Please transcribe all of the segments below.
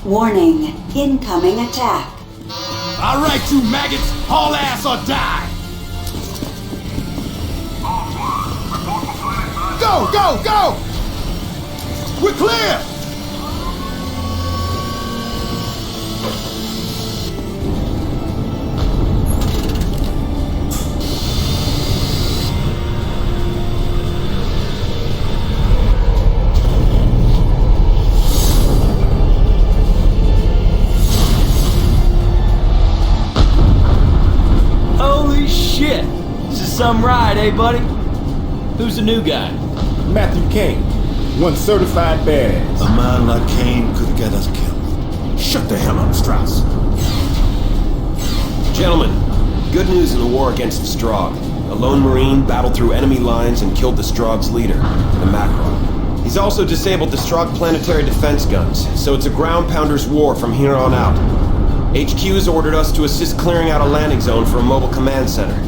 Warning, incoming attack. All right, you maggots, haul ass or die! Go, go, go! We're clear! Holy shit! This is some ride, eh, buddy? Who's the new guy? Matthew Kane, one certified badass. A man like Kane could get us killed. Shut the hell up, Strauss. Gentlemen, good news in the war against the Strogg. A lone Marine battled through enemy lines and killed the Strogg's leader, the Macro. He's also disabled the Strogg planetary defense guns, so it's a ground pounder's war from here on out. HQ's ordered us to assist clearing out a landing zone for a mobile command center.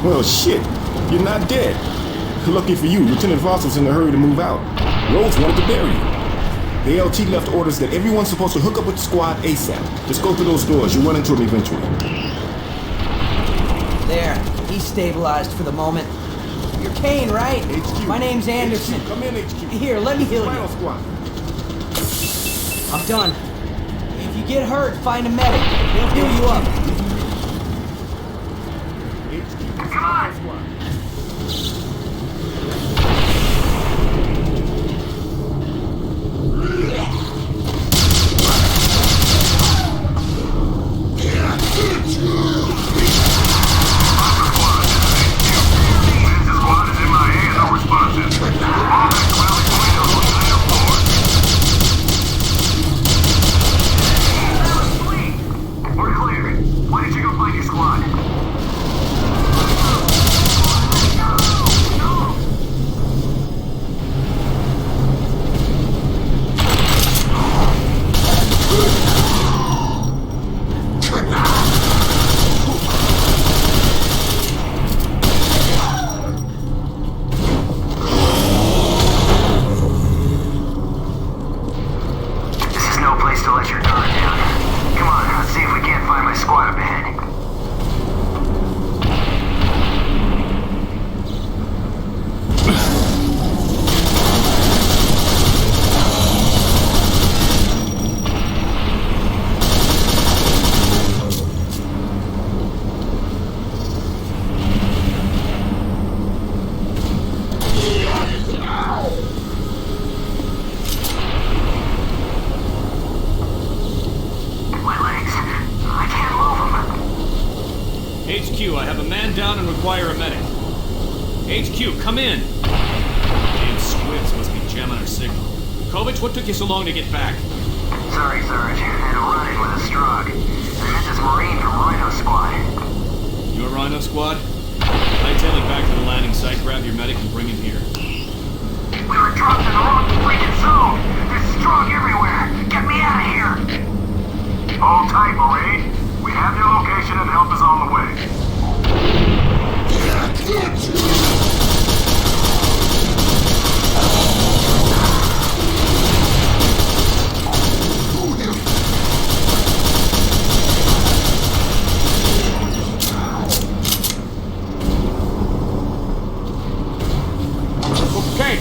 Well, shit. You're not dead. Lucky for you, Lieutenant Voss was in a hurry to move out. Rhodes wanted to bury you. The LT left orders that everyone's supposed to hook up with the squad ASAP. Just go through those doors. You'll run into him eventually. There. He's stabilized for the moment. You're Kane, right? HQ. My name's Anderson. HQ. Come in, HQ. Here, let me heal you. Final squad. I'm done. If you get hurt, find a medic. He'll heal you up. Come on! HQ, I have a man down and require a medic. HQ, come in! Damn squids must be jamming our signal. Kovic, what took you so long to get back? Sorry, Sarge. I had a run-in with a Strogg. I met this Marine from Rhino Squad. Your Rhino Squad? Hightail it back to the landing site, grab your medic, and bring him here. We were dropped in the wrong freaking zone! There's Strogg everywhere! Get me out of here! Hold tight, Marine. We have your location and help is on the way. Okay.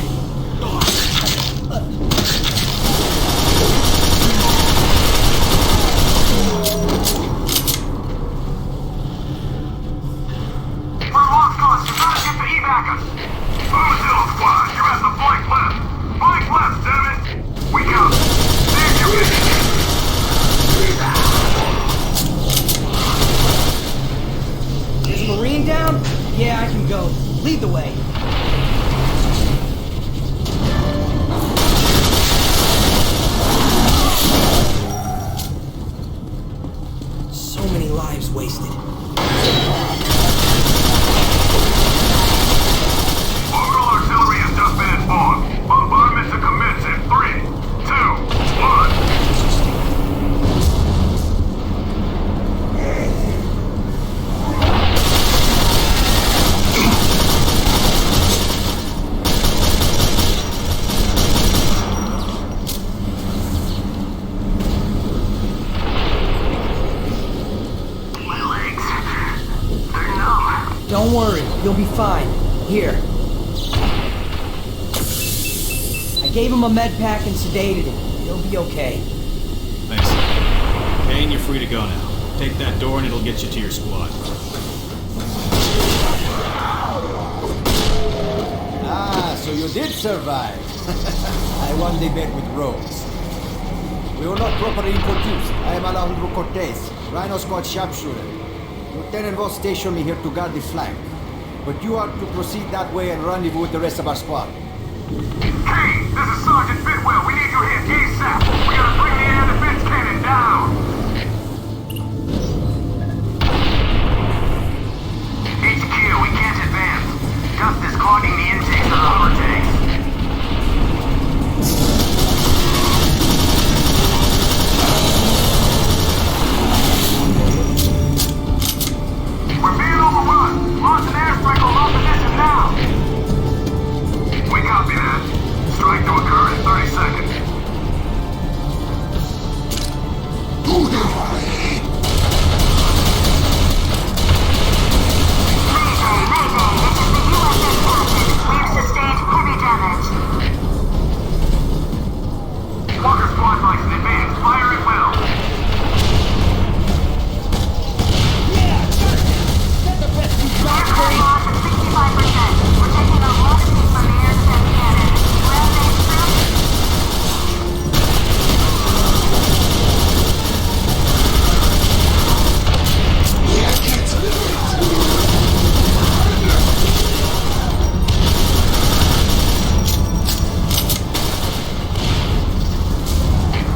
He'll be fine. Here. I gave him a med pack and sedated him. He'll be okay. Thanks. Kane, you're free to go now. Take that door and it'll get you to your squad. Ah, so you did survive. I won the bet with Rhodes. We were not properly introduced. I am Alejandro Cortez, Rhino Squad sharpshooter. Lieutenant Voss stationed me here to guard the flank. But you are to proceed that way and rendezvous with the rest of our squad. Hey, this is Sergeant Bidwell. We need you here ASAP. We gotta bring the air defense cannon down. HQ, we can't advance. Dust is clogging the intakes of the hover tanks. We're being overrun. Launch an airstrike on our position now. We copy that. Strike to occur in 30 seconds. Walker squad bikes in advance. Fire at will. Aircraft loss at 65%. We're taking a longitude from the air defense cannon. Ground base through.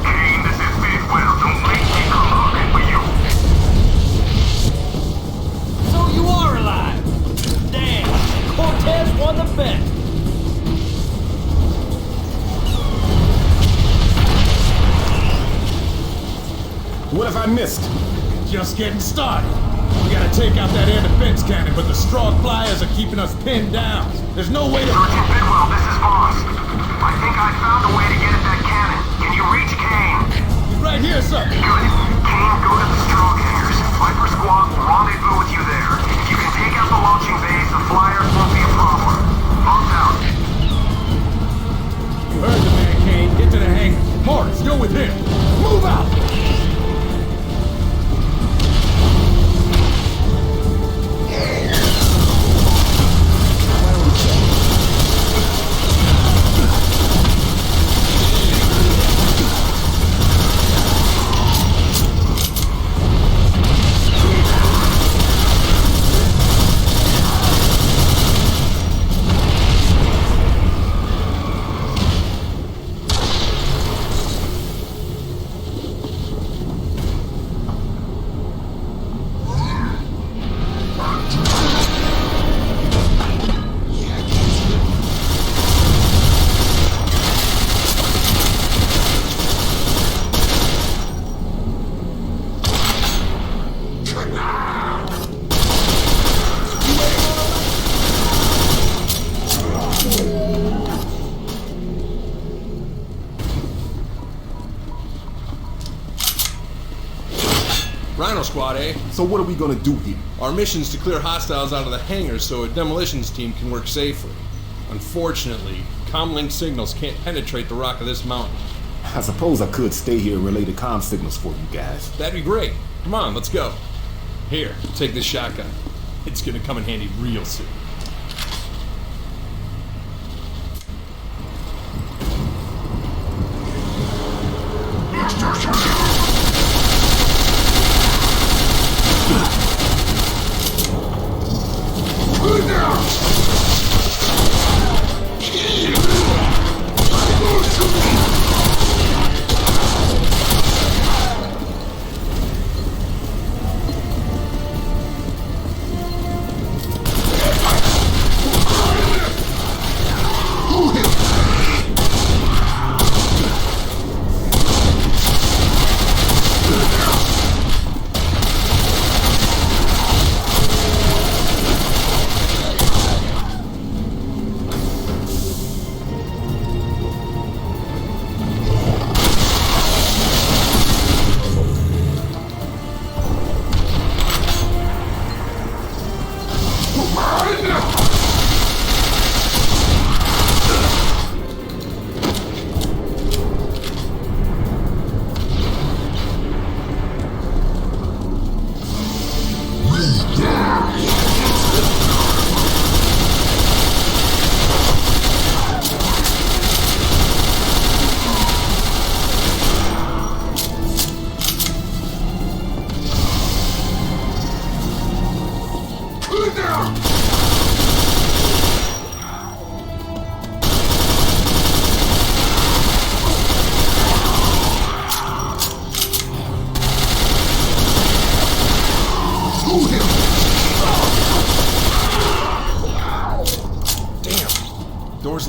Kane, this is Bidwell. Don't make me come looking for you. So you are alive! Damn! Cortez won the bet! What have I missed? Just getting started. We gotta take out that air defense cannon, but the Strogg flyers are keeping us pinned down. There's no way to... Sergeant Bidwell, this is Voss. I think I found a way to get at that cannon. Can you reach Kane? He's right here, sir. Good. Kane, go to the Strogg hangars. Viper Squad will rendezvous with you there. If you can take out the launching base, the flyers won't be a problem. Both out. You heard the man, Kane. Get to the hangar. Morris, you're with him. Move out! Rhino Squad, eh? So what are we gonna do here? Our mission's to clear hostiles out of the hangars so a demolitions team can work safely. Unfortunately, comlink signals can't penetrate the rock of this mountain. I suppose I could stay here and relay the comm signals for you guys. That'd be great. Come on, let's go. Here, take this shotgun. It's gonna come in handy real soon.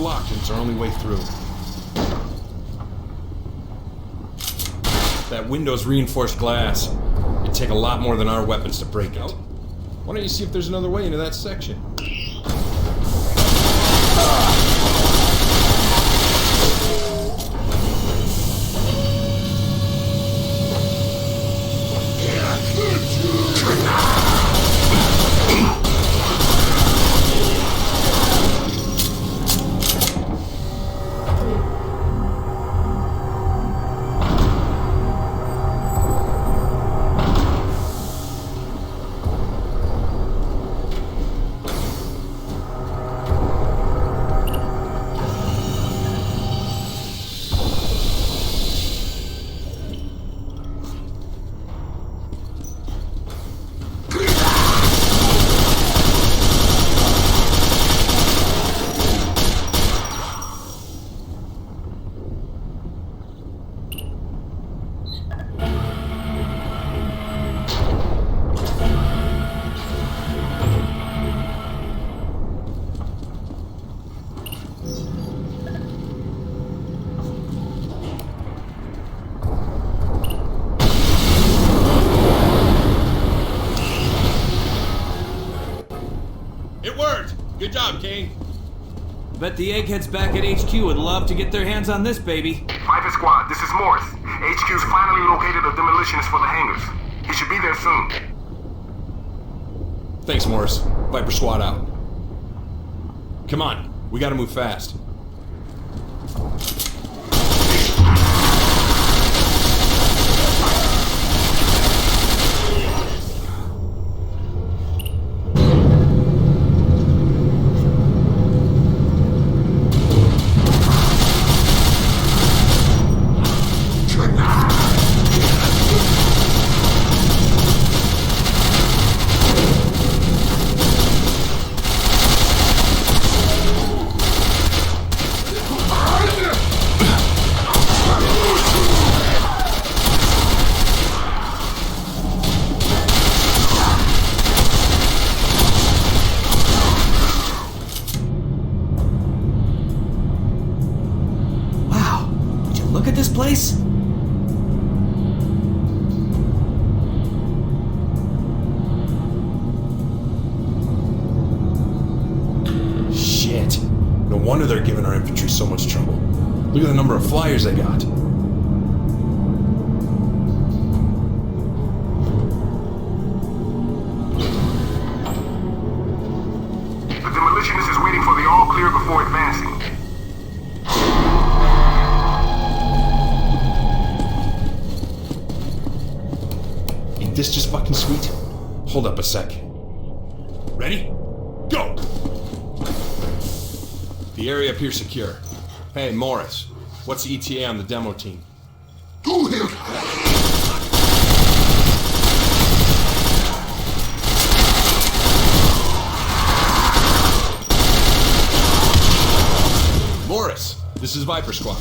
locked and it's our only way through. That window's reinforced glass. It'd take a lot more than our weapons to break it. Why don't you see if there's another way into that section? It worked! Good job, Kane. Bet the eggheads back at HQ would love to get their hands on this baby. Viper Squad, this is Morris. HQ's finally located a demolitionist for the hangars. He should be there soon. Thanks, Morris. Viper Squad out. Come on, we gotta move fast. Look at this place. Shit. No wonder they're giving our infantry so much trouble. Look at the number of flyers they got. The demolitionist is waiting for the all clear before advancing. Ain't this just fucking sweet? Hold up a sec. Ready? Go! The area appears secure. Hey, Morris, what's the ETA on the demo team? Go here! Morris, this is Viper Squad.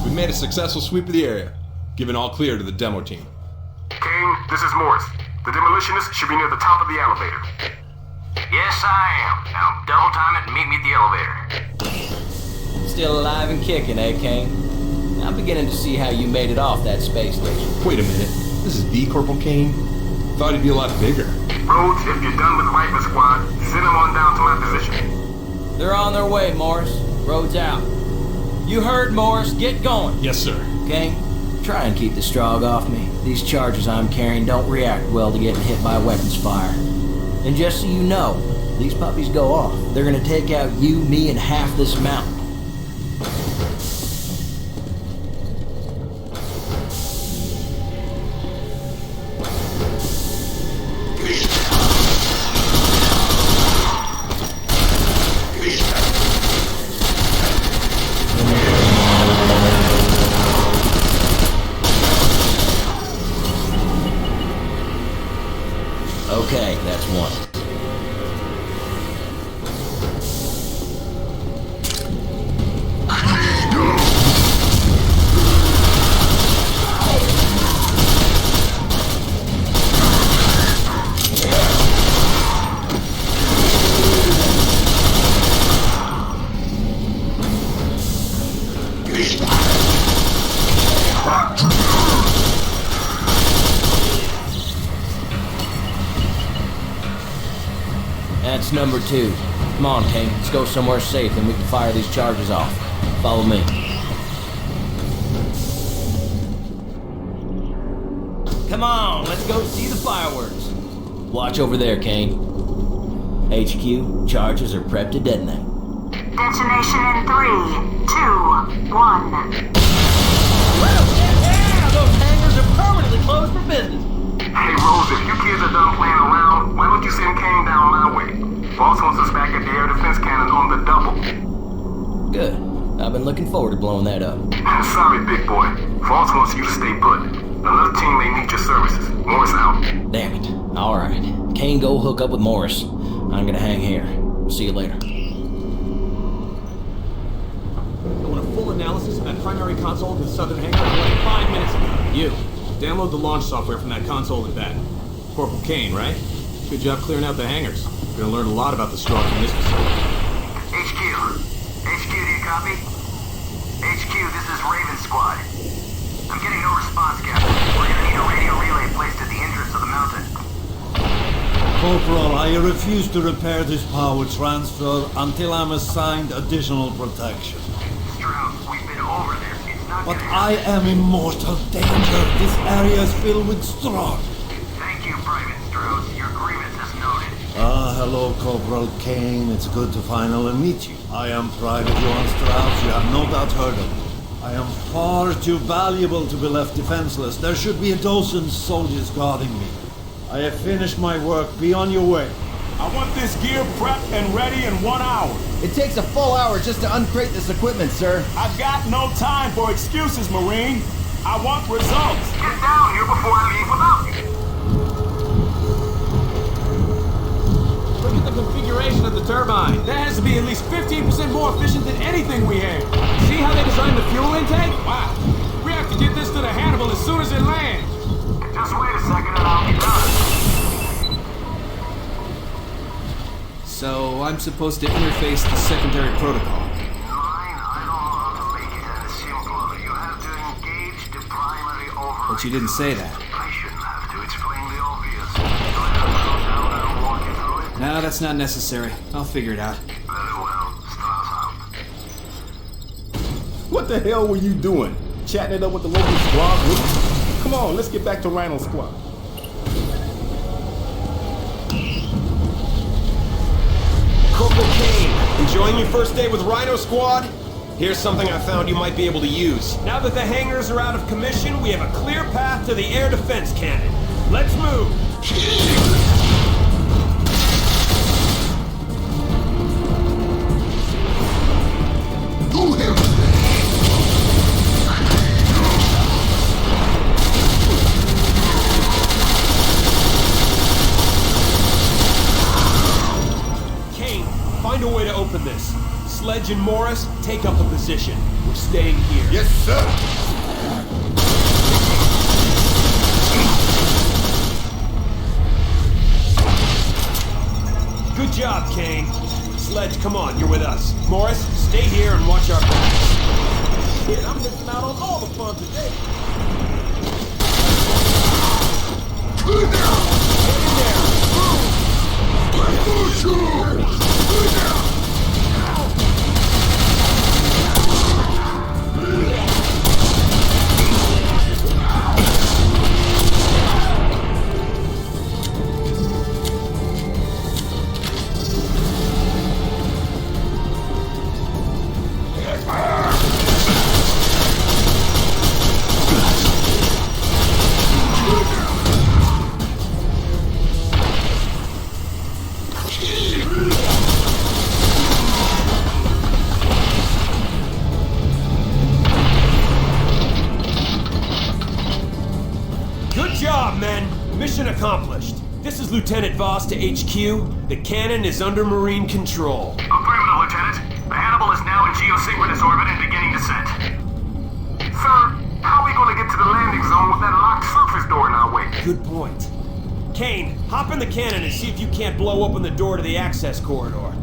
We've made a successful sweep of the area, giving all clear to the demo team. Kane, this is Morris. The demolitionist should be near the top of the elevator. Yes, I am. Now double time it and meet me at the elevator. Still alive and kicking, eh, Kane? I'm beginning to see how you made it off that space station. Wait a minute. This is the Corporal Kane? Thought he'd be a lot bigger. Rhodes, if you're done with Viper Squad, send them on down to my position. They're on their way, Morris. Road's out. You heard, Morris. Get going. Yes, sir. Kane, try and keep the Strogg off me. These charges I'm carrying don't react well to getting hit by weapons fire. And just so you know, these puppies go off. They're gonna take out you, me, and half this mountain. Okay, that's one. That's number 2. Come on, Kane. Let's go somewhere safe and we can fire these charges off. Follow me. Come on, let's go see the fireworks. Watch over there, Kane. HQ, charges are prepped to detonate. Detonation in 3, 2, 1. Yeah! Those hangars are permanently closed for business. Hey, Rose, if you kids are done playing around, why don't you send Kane down my way? Boss wants us back at the air defense cannon on the double. Good. I've been looking forward to blowing that up. Sorry, big boy. Voss wants you to stay put. Another team may need your services. Morris out. Damn it. Alright. Kane, go hook up with Morris. I'm gonna hang here. See you later. I want a full analysis of that primary console in the southern hangar like 5 minutes ago. You, download the launch software from that console in back. Corporal Kane, right? Good job clearing out the hangars. You're gonna learn a lot about the Strogg from this facility. HQ. HQ, do you copy? HQ, this is Raven Squad. I'm getting no response, Captain. We're gonna need a radio relay placed at the entrance of the mountain. Corporal, I refuse to repair this power transfer until I'm assigned additional protection. Strogg, we've been over this. It's not But gonna I am in mortal danger. This area is filled with Strogg. Thank you, Private Strogg. Your grievance is noted. Hello, Corporal Kane. It's good to finally meet you. I am Private Johann Strauss. You have no doubt heard of me. I am far too valuable to be left defenseless. There should be a dozen soldiers guarding me. I have finished my work. Be on your way. I want this gear prepped and ready in 1 hour. It takes a full hour just to uncrate this equipment, sir. I've got no time for excuses, Marine. I want results. Get down here before I leave without you. Look at the configuration of the turbine. That has to be at least 15% more efficient than anything we have. See how they designed the fuel intake? Wow. We have to get this to the Hannibal as soon as it lands. Just wait a second and I'll be done. So I'm supposed to interface the secondary protocol. Mine, I don't know how to make it any simpler. You have to engage the primary override. But you didn't say that. I shouldn't have to. It's plainly obvious. Do I have to go down there and walk you through it? No, that's not necessary. I'll figure it out. Very well. Strauss out. What the hell were you doing? Chatting it up with the local squad? Come on, let's get back to Rhino's squad. Corporal Kane, enjoying your first day with Rhino Squad? Here's something I found you might be able to use. Now that the hangars are out of commission, we have a clear path to the air defense cannon. Let's move! Find a way to open this. Sledge and Morris, take up a position. We're staying here. Yes, sir. Good job, Kane. Sledge, come on, you're with us. Morris, stay here and watch our backs. Shit, I'm missing out on all the fun today. Get in there. Mission accomplished. This is Lieutenant Voss to HQ. The cannon is under Marine control. Affirmative, Lieutenant. The Hannibal is now in geosynchronous orbit and beginning descent. Sir, how are we going to get to the landing zone with that locked surface door in our way? Good point. Kane, hop in the cannon and see if you can't blow open the door to the access corridor.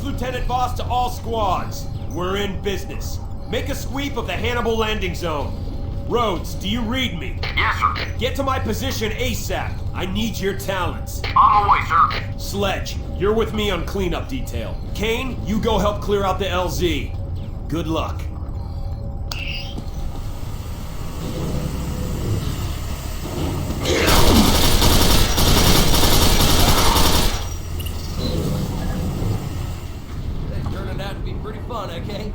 Lieutenant Voss to all squads. We're in business. Make a sweep of the Hannibal landing zone. Rhodes, do you read me? Yes, sir. Get to my position ASAP. I need your talents. On the way, sir. Sledge, you're with me on cleanup detail. Kane, you go help clear out the LZ. Good luck. That's turning out to be pretty fun, okay?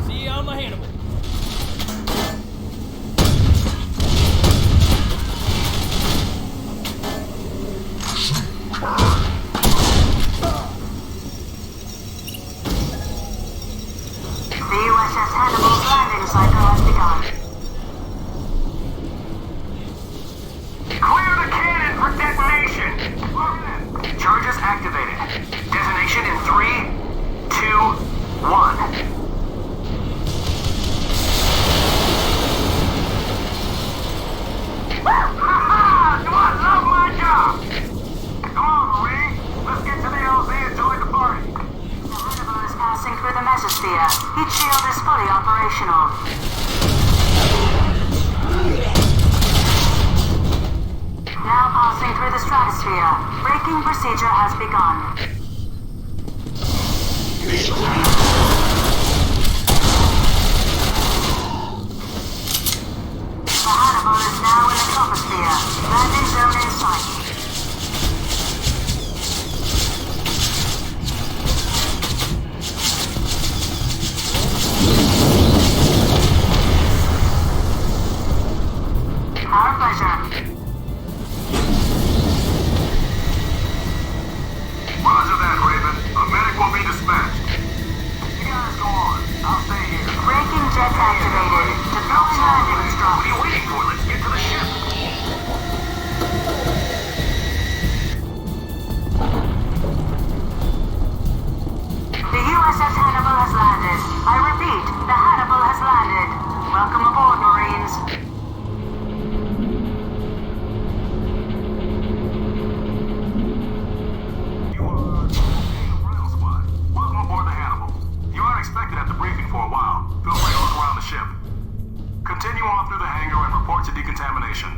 See you on the Hannibal. The USS Hannibal's landing cycle has begun. Clear the cannon for detonation. Charges activated. Detonation in 3, 2, 1. Ha-ha! Do I love my job? Come on, Marie. Let's get to the LZ and join the party. The Hannibal is passing through the mesosphere. Heat shield is fully operational. Now passing through the stratosphere. Braking procedure has begun. The Hannibal is now in the troposphere. Landing zone in sight. Our pleasure. Roger that, Raven. A medic will be dispatched. You guys go on. I'll stay here. Braking jets activated. Deploy landing What are struts. you waiting for? Let's get to the ship. The USS Hannibal has landed. I repeat, the Hannibal has landed. Welcome aboard, Marines. You are Rail Squad. Welcome aboard the Hannibal. You aren't expected at the briefing for a while. Feel free to look around the ship. Continue on through the hangar and report to decontamination.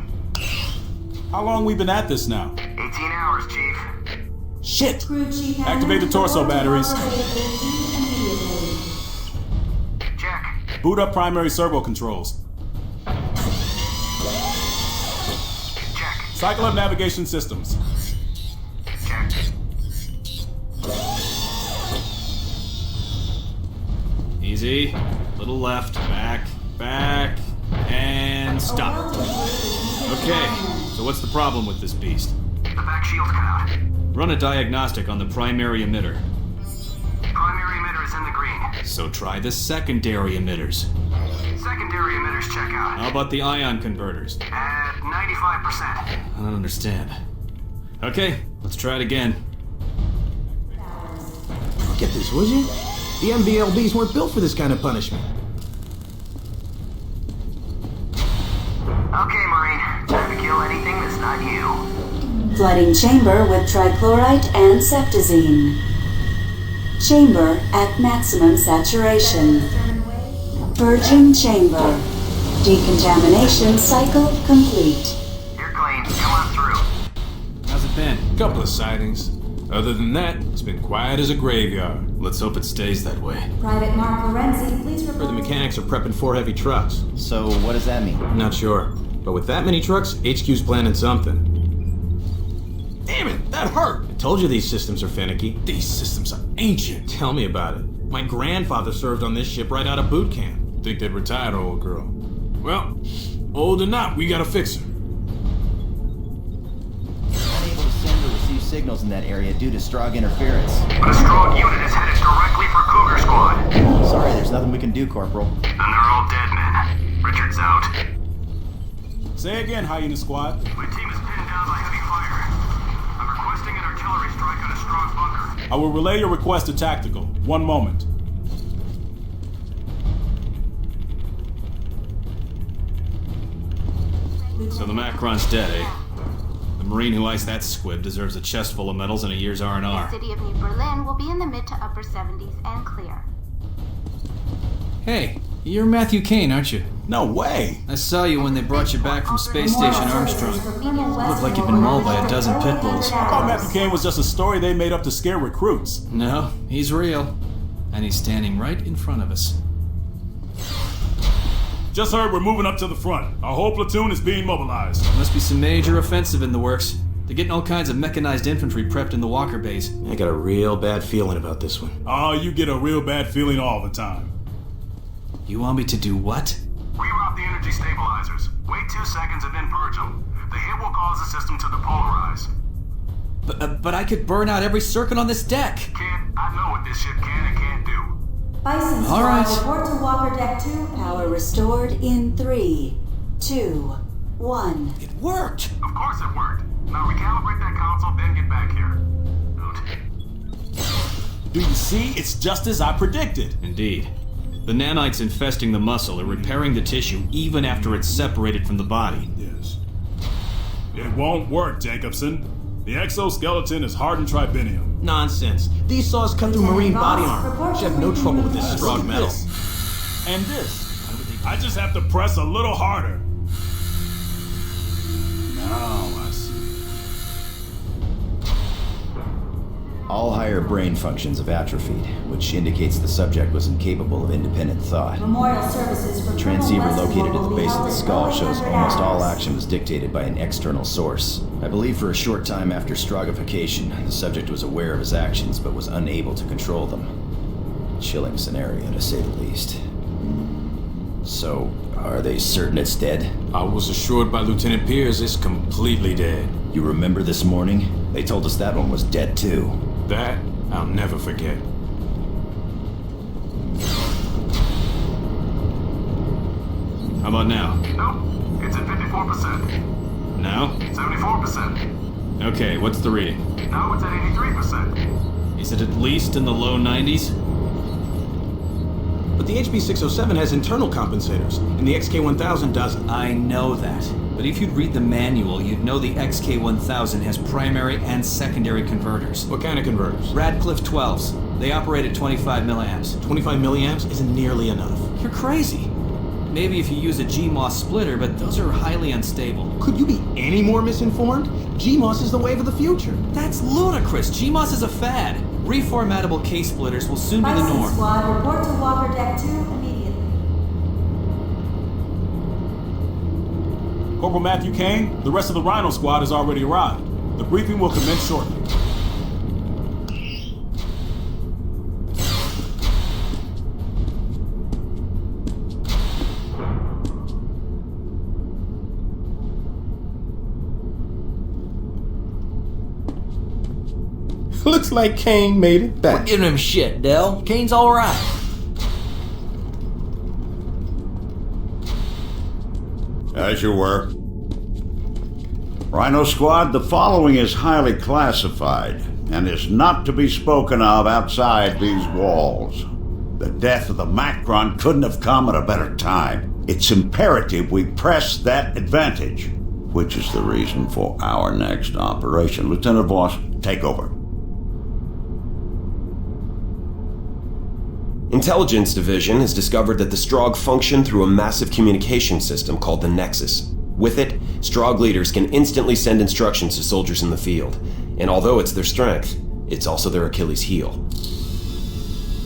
How long we been at this now? 18 hours, Chief. Shit! Crew chief Activate the torso batteries. Check. Boot up primary servo controls. Check. Cycle up navigation systems. Check. Easy. Little left. Back. Back. And stop. Okay, so what's the problem with this beast? The back shield's cut out. Run a diagnostic on the primary emitter. Primary emitter is in the green. So try the secondary emitters. Secondary emitters check out. How about the ion converters? At 95%. I don't understand. Okay, let's try it again. Get this, would you? The MVLBs weren't built for this kind of punishment. Okay, Marine. Time to kill anything that's not you. Flooding chamber with trichlorite and septazine. Chamber at maximum saturation. Purging chamber. Decontamination cycle complete. You're clean. Come on through. How's it been? Couple of sightings. Other than that, it's been quiet as a graveyard. Let's hope it stays that way. Private Mark Lorenzi, please Where the report. mechanics are prepping 4 heavy trucks. So, what does that mean? Not sure. But with that many trucks, HQ's planning something. Damn it, that hurt! I told you these systems are finicky. These systems are ancient. Tell me about it. My grandfather served on this ship right out of boot camp. Think they'd retired, old girl. Well, old or not, we gotta fix her. Unable to send or receive signals in that area due to Strogg interference. But a Strogg unit is headed directly for Cougar Squad. Sorry, there's nothing we can do, Corporal. And they're all dead men. Richard's out. Say again, Hyena Squad. My team is pinned down by heavy fire. I'm requesting an artillery strike on a Strogg bunker. I will relay your request to tactical. One moment. So the Macron's dead, eh? The Marine who iced that squib deserves a chest full of medals and a year's The R&R. city of New Berlin will be in the mid to upper 70s and clear. Hey, you're Matthew Kane, aren't you? No way! I saw you when they brought you back from Space Station Armstrong. Looked like you'd been mauled by a dozen pit bulls. I thought Matthew Kane was just a story they made up to scare recruits. No, he's real. And he's standing right in front of us. Just heard we're moving up to the front. Our whole platoon is being mobilized. Must be some major offensive in the works. They're getting all kinds of mechanized infantry prepped in the Walker base. I got a real bad feeling about this one. Oh, you get a real bad feeling all the time. You want me to do what? Reroute the energy stabilizers. Wait 2 seconds and then purge them. The hit will cause the system to depolarize. But I could burn out every circuit on this deck. Kid, I know what this ship can and can't do. Bison All Squad, right. report to Walker Deck 2. Power restored in 3, 2, 1. It worked! Of course it worked. Now recalibrate that console, then get back here. Do you see? It's just as I predicted. Indeed. The nanites infesting the muscle are repairing the tissue even after it's separated from the body. Yes. It won't work, Jacobson. The exoskeleton is hardened tribinium. Nonsense. These saws cut through marine body armor. Should have no trouble with this Strogg metal. And this. I just have to press a little harder. Now I see. All higher brain functions have atrophied, which indicates the subject was incapable of independent thought. Memorial services for Transceiver Colonel located at Westwood the will be base of held the at skull Boeing shows 100 almost all hours. action was dictated by an external source. I believe for a short time after Stroggification, the subject was aware of his actions but was unable to control them. Chilling scenario, to say the least. So, are they certain it's dead? I was assured by Lieutenant Pierce it's completely dead. You remember this morning? They told us that one was dead too. That I'll never forget. How about now? Nope. It's at 54%. Now? 74%. Okay, what's the reading? Now it's at 83%. Is it at least in the low 90s? But the HB607 has internal compensators, and the XK1000 doesn't. I know that. But if you'd read the manual, you'd know the XK1000 has primary and secondary converters. What kind of converters? Radcliffe 12s. They operate at 25 milliamps. 25 milliamps isn't nearly enough. You're crazy. Maybe if you use a GMOS splitter, but those are highly unstable. Could you be any more misinformed? GMOS is the wave of the future. That's ludicrous. GMOS is a fad. Reformatable case splitters will soon be the Bison norm. Squad, report to Walker Deck 2 immediately. Corporal Matthew Kane, the rest of the Rhino Squad has already arrived. The briefing will commence shortly. Looks like Kane made it back. We're giving him shit, Dell. Kane's alright. As you were. Rhino Squad, the following is highly classified and is not to be spoken of outside these walls. The death of the Macron couldn't have come at a better time. It's imperative we press that advantage, which is the reason for our next operation. Lieutenant Voss, take over. Intelligence Division has discovered that the Strogg function through a massive communication system called the Nexus. With it, Strogg leaders can instantly send instructions to soldiers in the field, and although it's their strength, it's also their Achilles heel.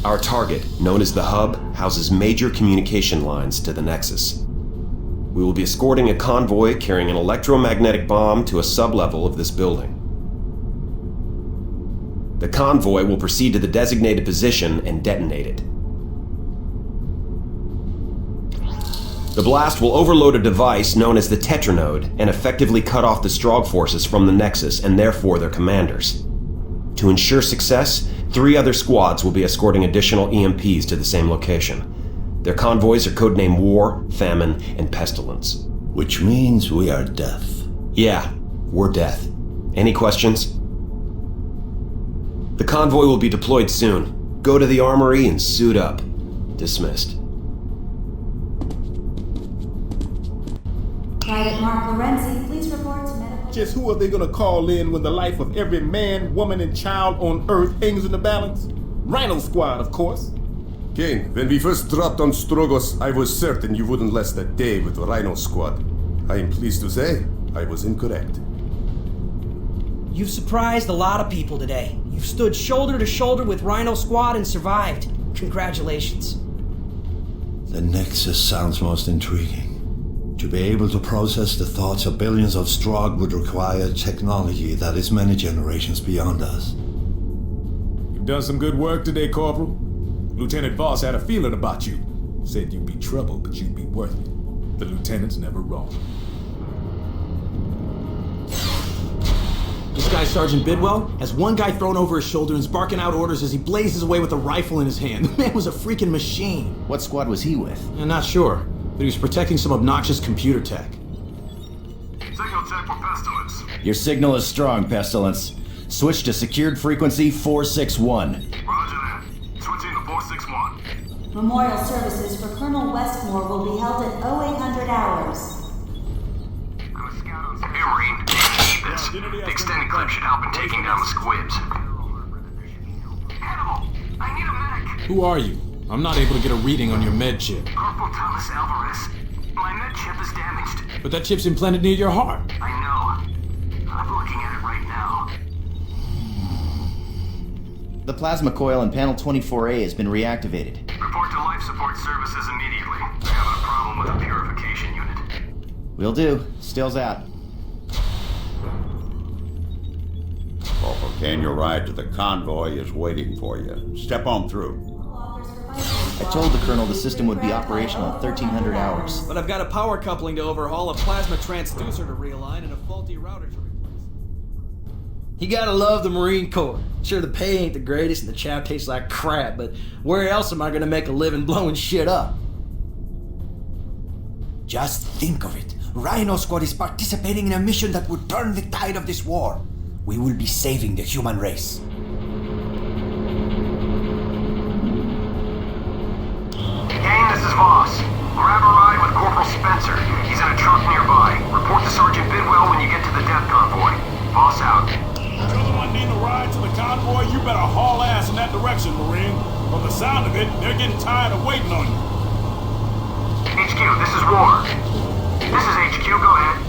Our target, known as the Hub, houses major communication lines to the Nexus. We will be escorting a convoy carrying an electromagnetic bomb to a sublevel of this building. The convoy will proceed to the designated position and detonate it. The blast will overload a device known as the Tetranode and effectively cut off the Strogg forces from the Nexus and therefore their commanders. To ensure success, 3 other squads will be escorting additional EMPs to the same location. Their convoys are codenamed War, Famine, and Pestilence. Which means we are death. Yeah, we're death. Any questions? The convoy will be deployed soon. Go to the armory and suit up. Dismissed. Private Mark Lorenzi, please report to medical... Just who are they gonna call in when the life of every man, woman, and child on Earth hangs in the balance? Rhino Squad, of course. Kane, when we first dropped on Strogos, I was certain you wouldn't last a day with the Rhino Squad. I am pleased to say, I was incorrect. You've surprised a lot of people today. You've stood shoulder to shoulder with Rhino Squad and survived. Congratulations. The Nexus sounds most intriguing. To be able to process the thoughts of billions of Strogg would require technology that is many generations beyond us. You've done some good work today, Corporal. Lieutenant Voss had a feeling about you. Said you'd be trouble, but you'd be worth it. The lieutenant's never wrong. This guy, Sergeant Bidwell, has one guy thrown over his shoulder and is barking out orders as he blazes away with a rifle in his hand. The man was a freaking machine. What squad was he with? I'm not sure, but he was protecting some obnoxious computer tech. Signal check for Pestilence. Your signal is strong, Pestilence. Switch to secured frequency 461. Roger that. Switching to 461. Memorial services for Colonel Westmore will be held at 0800 hours. Hey, Marine. Keep this. The extended clip should help in taking down the squibs. Animal, I need a medic. Who are you? I'm not able to get a reading on your med chip. Corporal Thomas Alvarez. My med chip is damaged. But that chip's implanted near your heart. I know. I'm looking at it right now. The plasma coil in panel 24A has been reactivated. Report to life support services immediately. We're having a problem with the purification unit. Will do. Stills out. Corporal Kane, your ride to the convoy is waiting for you. Step on through. I told the Colonel the system would be operational at 1300 hours. But I've got a power coupling to overhaul, a plasma transducer to realign, and a faulty router to replace. You gotta love the Marine Corps. Sure, the pay ain't the greatest and the chow tastes like crap, but where else am I gonna make a living blowing shit up? Just think of it. Rhino Squad is participating in a mission that would turn the tide of this war. We will be saving the human race. Gang, this is Voss. Grab a ride with Corporal Spencer. He's in a truck nearby. Report to Sergeant Bidwell when you get to the death convoy. Voss out. You're the one needing a ride to the convoy? You better haul ass in that direction, Marine. From the sound of it, they're getting tired of waiting on you. HQ, this is War. This is HQ, go ahead.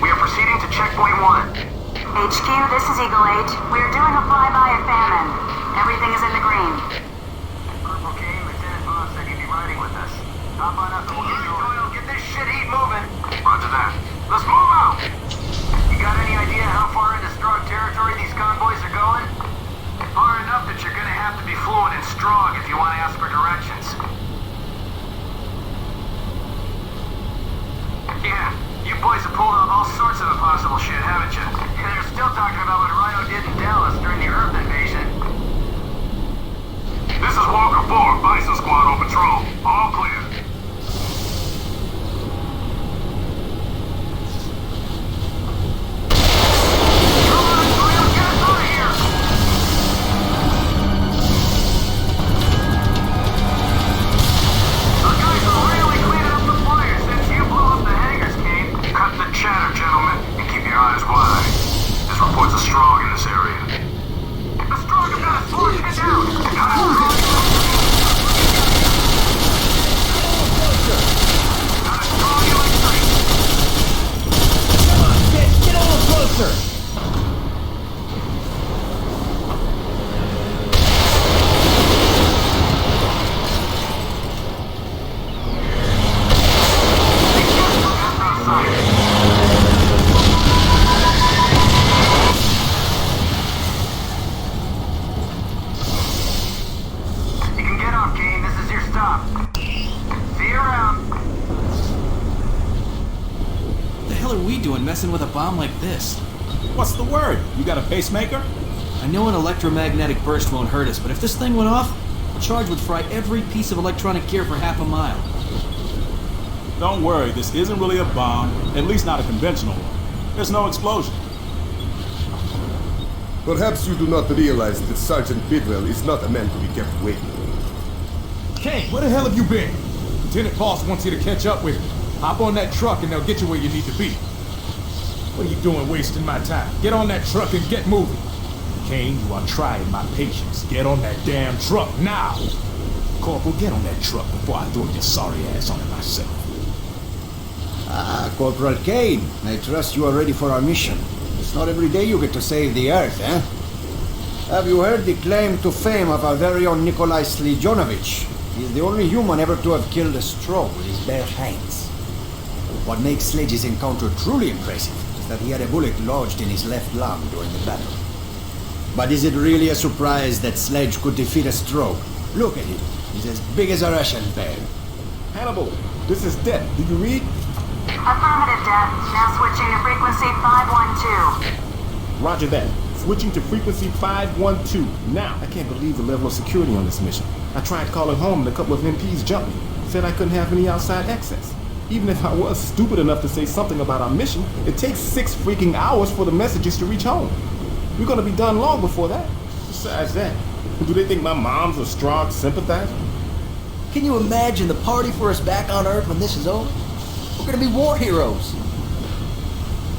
We are proceeding to checkpoint 1. HQ, this is Eagle 8. We are doing a flyby of famine. Everything is in the green. Corporal Kane, Lieutenant Voss, they can be riding with us. Hop on up and we'll get going. Get this shit heat moving. Roger that. Let's move out! You got any idea how far into Strogg territory these convoys are going? Far enough that you're gonna have to be fluent in Strogg if you want to ask for directions. Yeah, you boys have pulled off all sorts of impossible shit, haven't you? And they're still talking about what Rhino did in Dallas during the Earth invasion. This is Walker 4, Bison Squad on patrol. All clear. Chatter, gentlemen, and keep your eyes wide. There's reports of Strogg in this area. The Strogg have got a sword hit down! Got a Strogg Come on, bitch, get a little closer! Messing with a bomb like this. What's the word? You got a pacemaker? I know an electromagnetic burst won't hurt us, but if this thing went off, a charge would fry every piece of electronic gear for half a mile. Don't worry, this isn't really a bomb, at least not a conventional one. There's no explosion. Perhaps you do not realize that Sergeant Bidwell is not a man to be kept waiting. Kane, where the hell have you been? Lieutenant Voss wants you to catch up with him. Hop on that truck and they'll get you where you need to be. What are you doing wasting my time? Get on that truck and get moving. Kane, you are trying my patience. Get on that damn truck now. Corporal, get on that truck before I throw your sorry ass on it myself. Ah, Corporal Kane, I trust you are ready for our mission. It's not every day you get to save the Earth, eh? Have you heard the claim to fame of our very own Nikolai Slijonovich? He's the only human ever to have killed a Strogg with his bare hands. What makes Sledge's encounter truly impressive is that he had a bullet lodged in his left lung during the battle. But is it really a surprise that Sledge could defeat a Strogg? Look at him. He's as big as a Russian bear. Hannibal, this is Det. Do you read? Affirmative, Dad. Now switching to frequency 512. Roger that. Switching to frequency 512. Now, I can't believe the level of security on this mission. I tried calling home and a couple of MPs jumped me. Said I couldn't have any outside access. Even if I was stupid enough to say something about our mission, it takes 6 freaking hours for the messages to reach home. We're gonna be done long before that. Besides that, do they think my mom's a Strogg sympathizer? Can you imagine the party for us back on Earth when this is over? We're gonna be war heroes.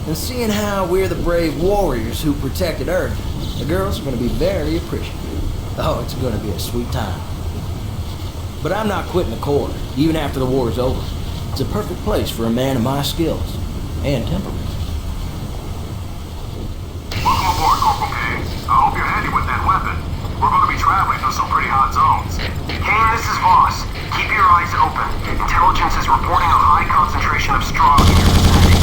And seeing how we're the brave warriors who protected Earth, the girls are gonna be very appreciative. Oh, it's gonna be a sweet time. But I'm not quitting the Corps, even after the war is over. It's a perfect place for a man of my skills and temperament. Welcome aboard, Corporal Kane. I hope you're handy with that weapon. We're going to be traveling through some pretty hot zones. Kane, this is Voss. Keep your eyes open. Intelligence is reporting a high concentration of Strogg in your vicinity.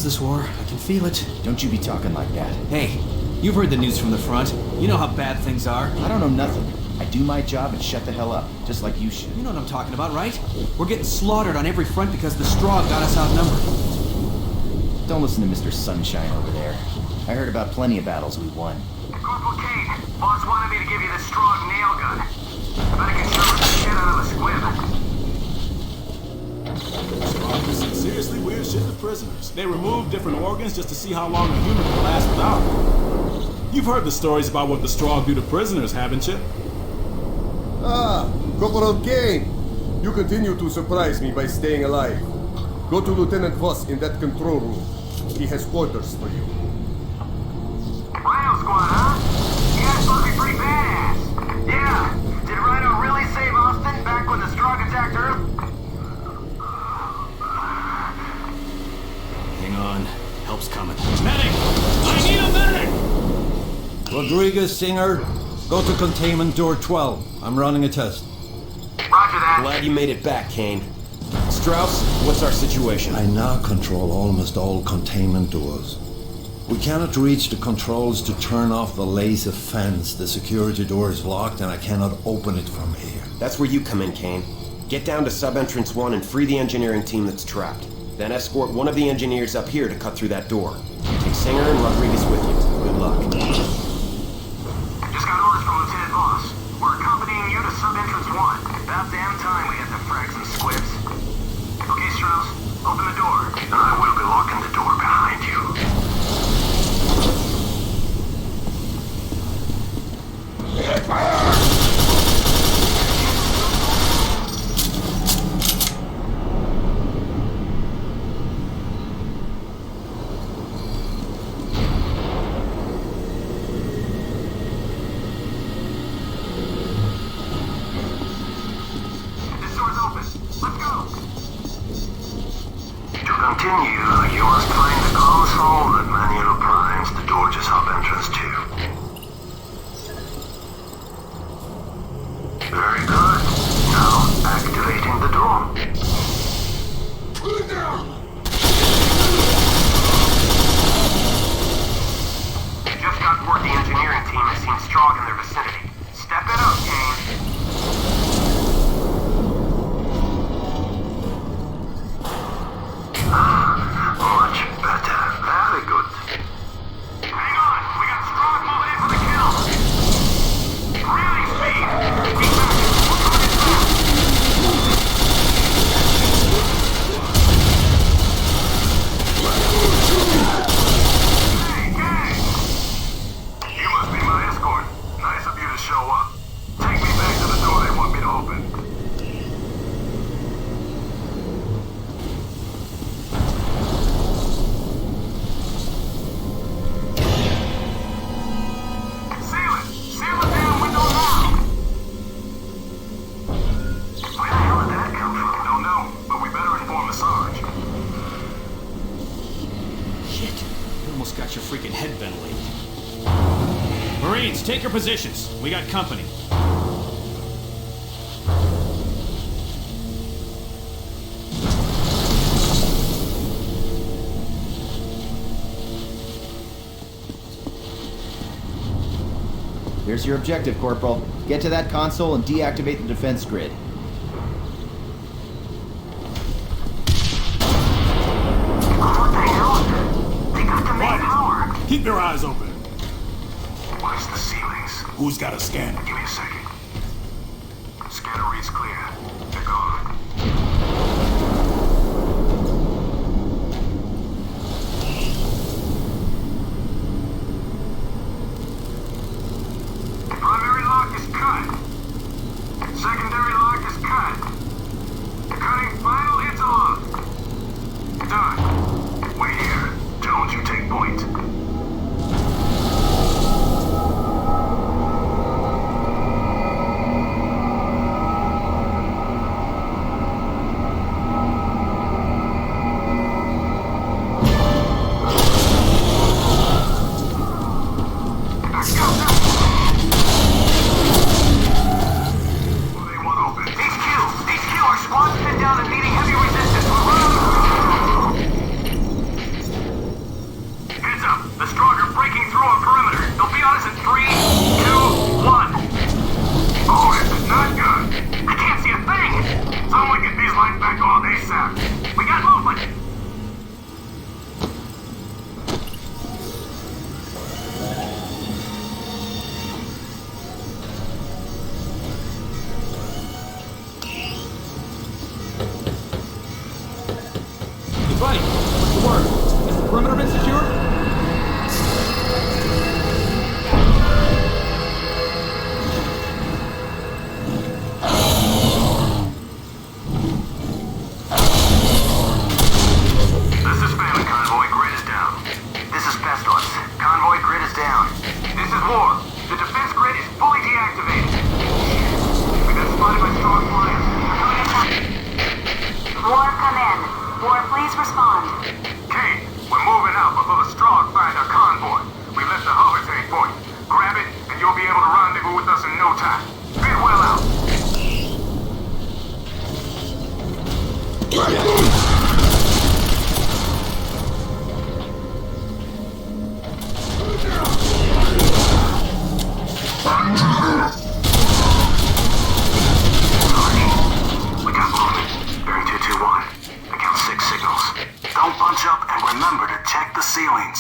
This war. I can feel it. Don't you be talking like that. Hey, you've heard the news from the front. You know how bad things are. I don't know nothing. I do my job and shut the hell up, just like you should. You know what I'm talking about, right? We're getting slaughtered on every front because the Strogg got us outnumbered. Don't listen to Mr. Sunshine over there. I heard about plenty of battles we won. Corporal Kane, boss wanted me to give you the Strogg nail gun. But I can sure rip the shit out of a squib. Strogg did some seriously weird shit to prisoners. They removed different organs just to see how long a human could last without them. You've heard the stories about what the Strogg do to prisoners, haven't you? Ah, Corporal Kane! You continue to surprise me by staying alive. Go to Lieutenant Voss in that control room. He has orders for you. Rhino Squad, huh? You guys must be pretty badass. Yeah. Did Rhino really save Austin back when the Strogg attacked Earth? Hang on. Help's coming. Medic! I need a medic! Rodriguez, Singer, go to containment door 12. I'm running a test. Roger that. Glad you made it back, Kane. Strauss, what's our situation? I now control almost all containment doors. We cannot reach the controls to turn off the laser fence. The security door is locked and I cannot open it from here. That's where you come in, Kane. Get down to sub-entrance 1 and free the engineering team that's trapped. Then escort one of the engineers up here to cut through that door. Take Singer and Rodriguez with you. Good luck. Just got orders from Lieutenant Voss. We're accompanying you to sub-entrance 1. About damn time we had to frag some squibs. Okay, Strauss, open the door. And I will be locking the door behind you. This door's open. Let's go. To continue, you must find the console that manual primes the door to sub-entrance 2. Very good. Now, activating the door. Just got word the engineering team has seen Strogg in their vicinity. Step it up, Kane. Much better. Very good. Hang on, we got Strogg moving in for the kill. Really speed. Keep back. We're coming in fast. Hey, gang! You must be my escort. Nice of you to show up. Take me back to the door they want me to open. Seal it! Seal the damn window now! Where the hell did that come from? Don't know, but we better inform the Sarge. Shit. You almost got your freaking head ventilated. Marines, take your positions. We got company. Here's your objective, Corporal. Get to that console and deactivate the defense grid. What the hell? They got the main power. Keep your eyes open. Watch the ceilings. Who's got a scanner? Give me a second. Scanner reads clear. They're gone. Primary lock is cut. Secondary lock is cut. Cutting final interlock. Done. Wait here. Jones, you take point.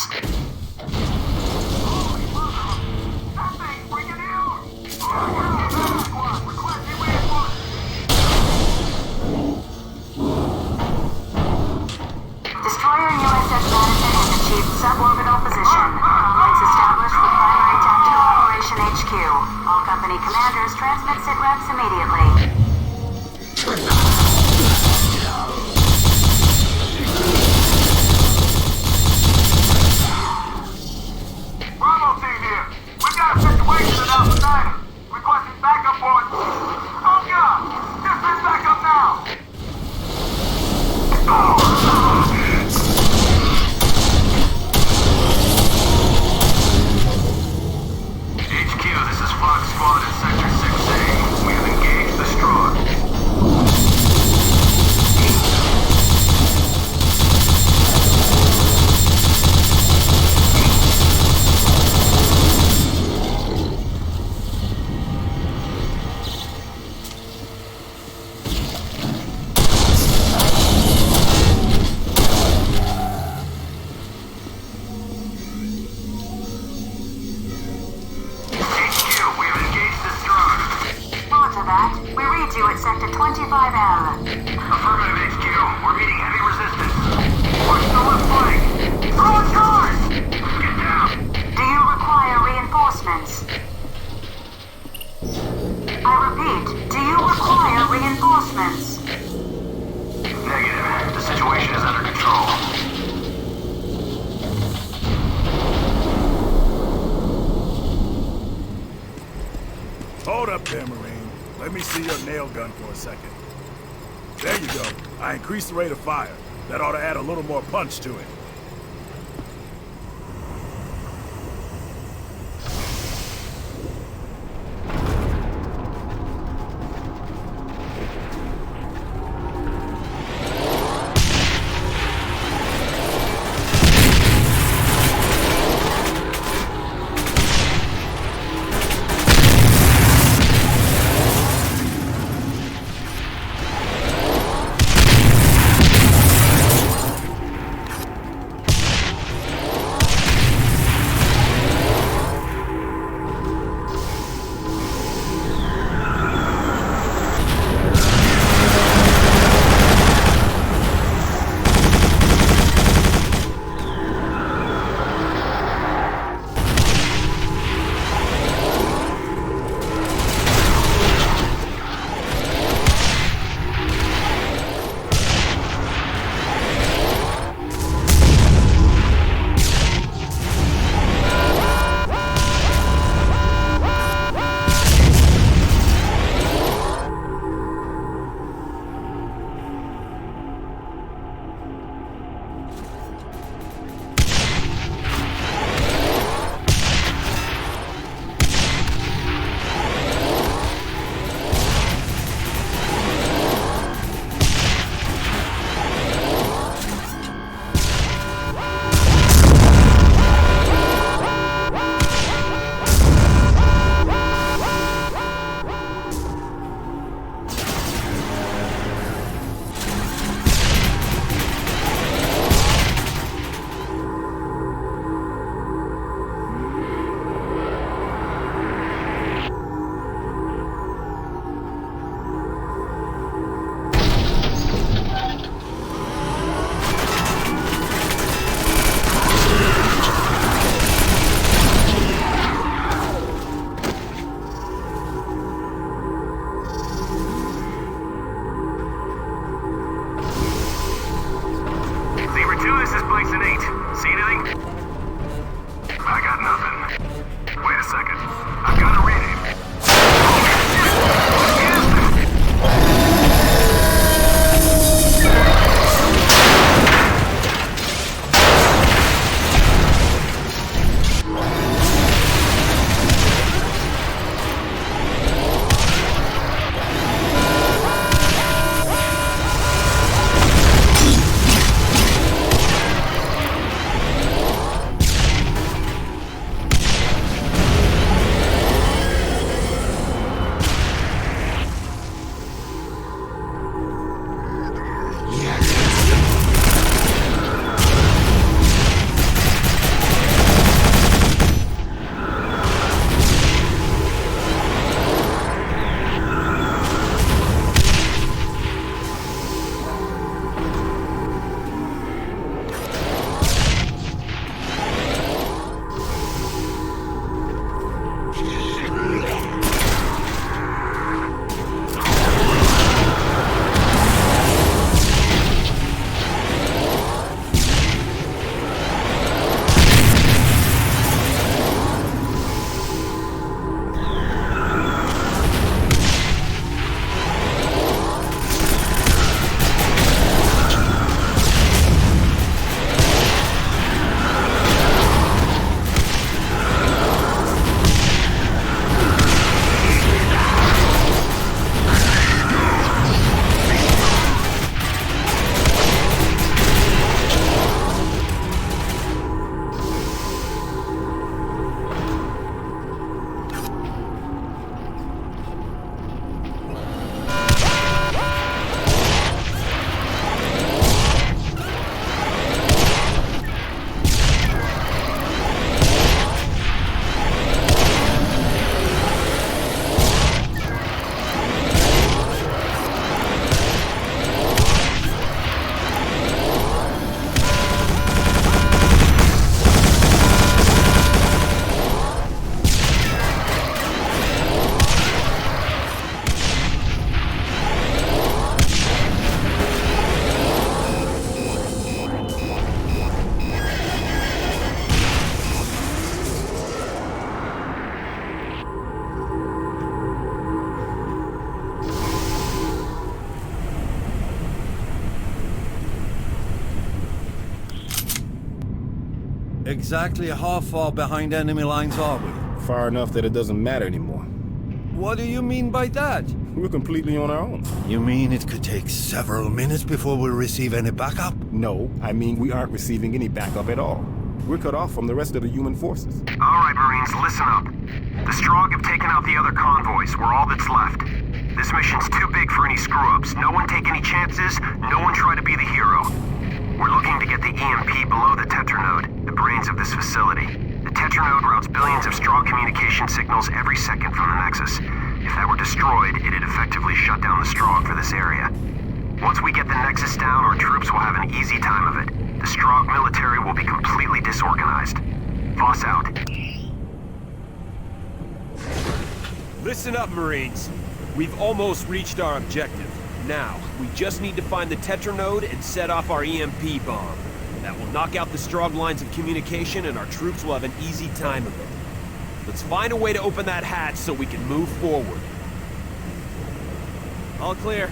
Destroyer USS Madison has achieved suborbital position. Links established with primary tactical operation HQ. All company commanders transmit sit reps immediately. Bravo team here. We got a situation in Alpha 9. Requesting backup for it. Oh god! Dismiss backup now! HQ, this is Fox Squad in Sector 6A. We have engaged the Strogg. Roger that. We read you at Sector 25L. Affirmative HQ. We're meeting heavy resistance. Watch the left flank. Throw a charge! Get down. Do you require reinforcements? I repeat, do you require reinforcements? Negative. The situation is under control. Hold up there, Marine. Let me see your nail gun for a second. There you go. I increased the rate of fire. That ought to add a little more punch to it. Exactly how far behind enemy lines are we? Far enough that it doesn't matter anymore. What do you mean by that? We're completely on our own. You mean it could take several minutes before we receive any backup? No, I mean we aren't receiving any backup at all. We're cut off from the rest of the human forces. Alright, Marines, listen up. The Strogg have taken out the other convoys. We're all that's left. This mission's too big for any screw-ups. No one take any chances. No one try to be the hero. We're looking to get the EMP below the Tetranode, the brains of this facility. The Tetranode routes billions of Strogg communication signals every second from the Nexus. If that were destroyed, it'd effectively shut down the Strogg for this area. Once we get the Nexus down, our troops will have an easy time of it. The Strogg military will be completely disorganized. Voss out. Listen up, Marines. We've almost reached our objective. Now, we just need to find the Tetranode and set off our EMP bomb. That will knock out the Strogg lines of communication and our troops will have an easy time of it. Let's find a way to open that hatch so we can move forward. All clear.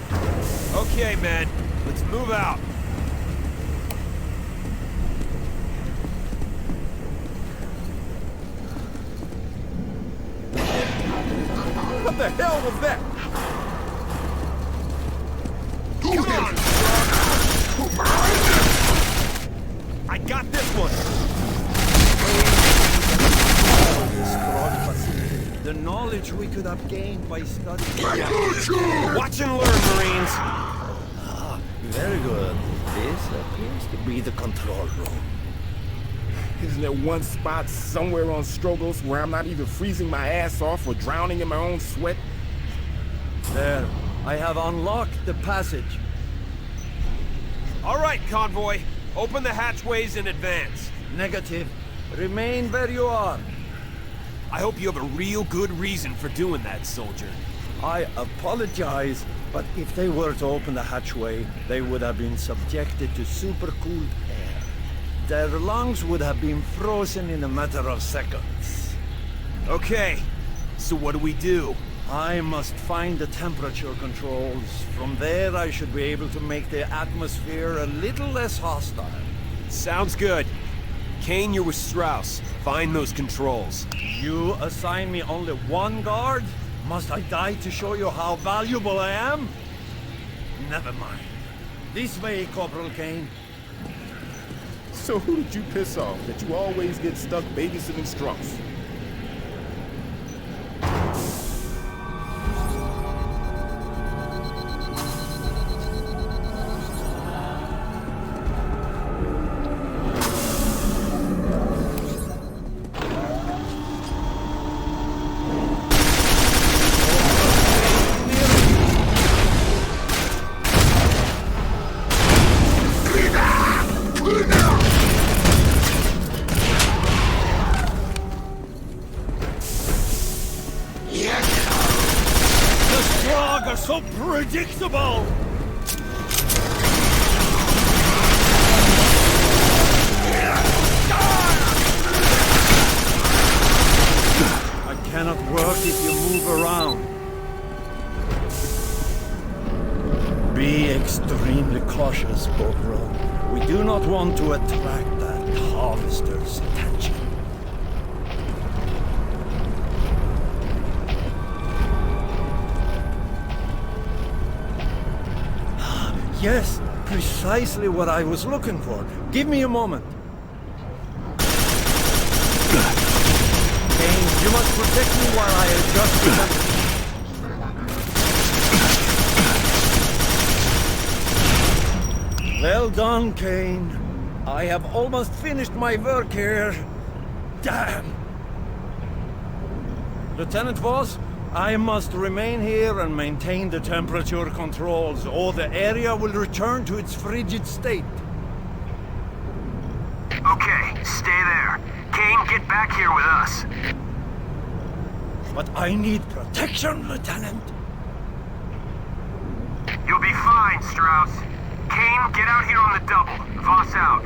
Okay, men. Let's move out. What the hell was that? Come on, Strogg! I got this one! The knowledge we could have gained by studying... Watch and learn, Marines! Very good. This appears to be the control room. Isn't there one spot somewhere on Strogos where I'm not either freezing my ass off or drowning in my own sweat? There. I have unlocked the passage. All right, convoy. Open the hatchways in advance. Negative. Remain where you are. I hope you have a real good reason for doing that, soldier. I apologize, but if they were to open the hatchway, they would have been subjected to supercooled air. Their lungs would have been frozen in a matter of seconds. Okay, so what do we do? I must find the temperature controls. From there, I should be able to make the atmosphere a little less hostile. Sounds good. Kane, you're with Strauss. Find those controls. You assign me only one guard? Must I die to show you how valuable I am? Never mind. This way, Corporal Kane. So who did you piss off that you always get stuck babysitting Strauss? So predictable! I cannot work if you move around. Be extremely cautious, Corporal. We do not want to attract that harvester's attention. Yes, precisely what I was looking for. Give me a moment. Kane, you must protect me while I adjust the... Well done, Kane. I have almost finished my work here. Damn! Lieutenant Voss, I must remain here and maintain the temperature controls, or the area will return to its frigid state. Okay, stay there. Kane, get back here with us. But I need protection, Lieutenant. You'll be fine, Strauss. Kane, get out here on the double. Voss out.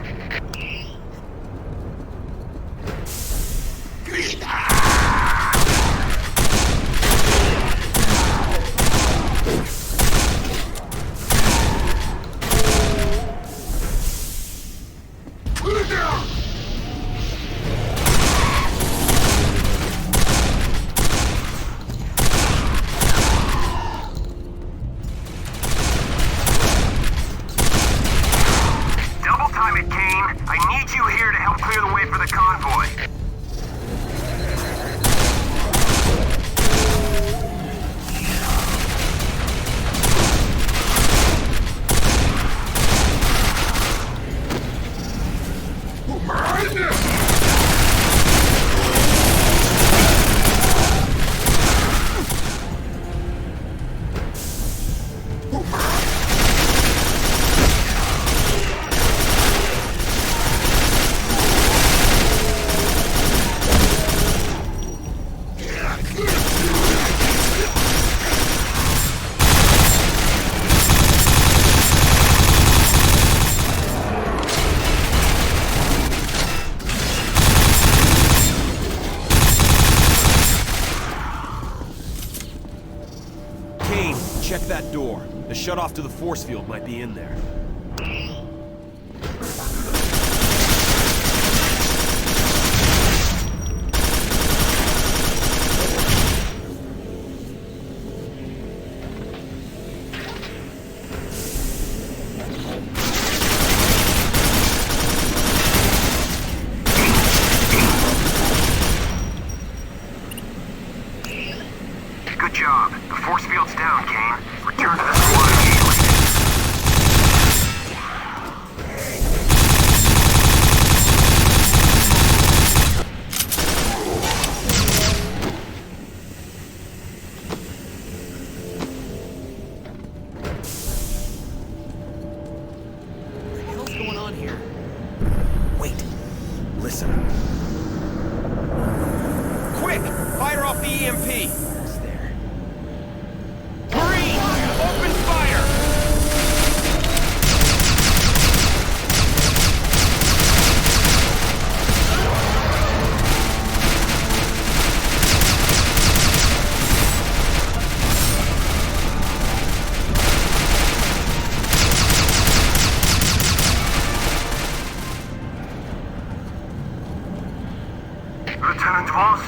check that door. The shutoff to the force field might be in there. Good job. The force field's down, Kane. Return to the squad immediately. What the hell's going on here? Wait. Listen. Quick! Fire off the EMP! Open fire! Lieutenant Voss,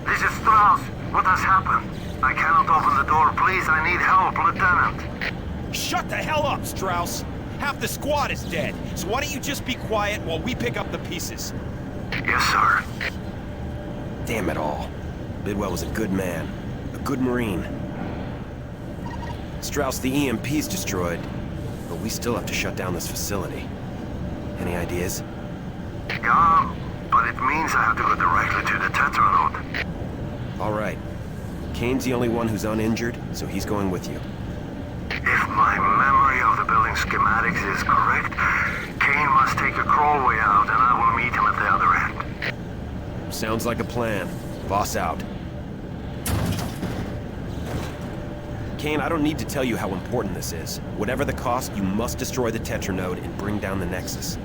this is Strauss. What has happened? I cannot open the door. Please, I need help, Lieutenant. Shut the hell up, Strauss! Half the squad is dead, so why don't you just be quiet while we pick up the pieces? Yes, sir. Damn it all. Bidwell was a good man. A good Marine. Strauss, the EMP's destroyed, but we still have to shut down this facility. Any ideas? Yeah, but it means I have to go directly to the Tetranode. All right. Kane's the only one who's uninjured, so he's going with you. If my memory of the building schematics is correct, Kane must take a crawlway out and I will meet him at the other end. Sounds like a plan. Boss out. Kane, I don't need to tell you how important this is. Whatever the cost, you must destroy the Tetranode and bring down the Nexus.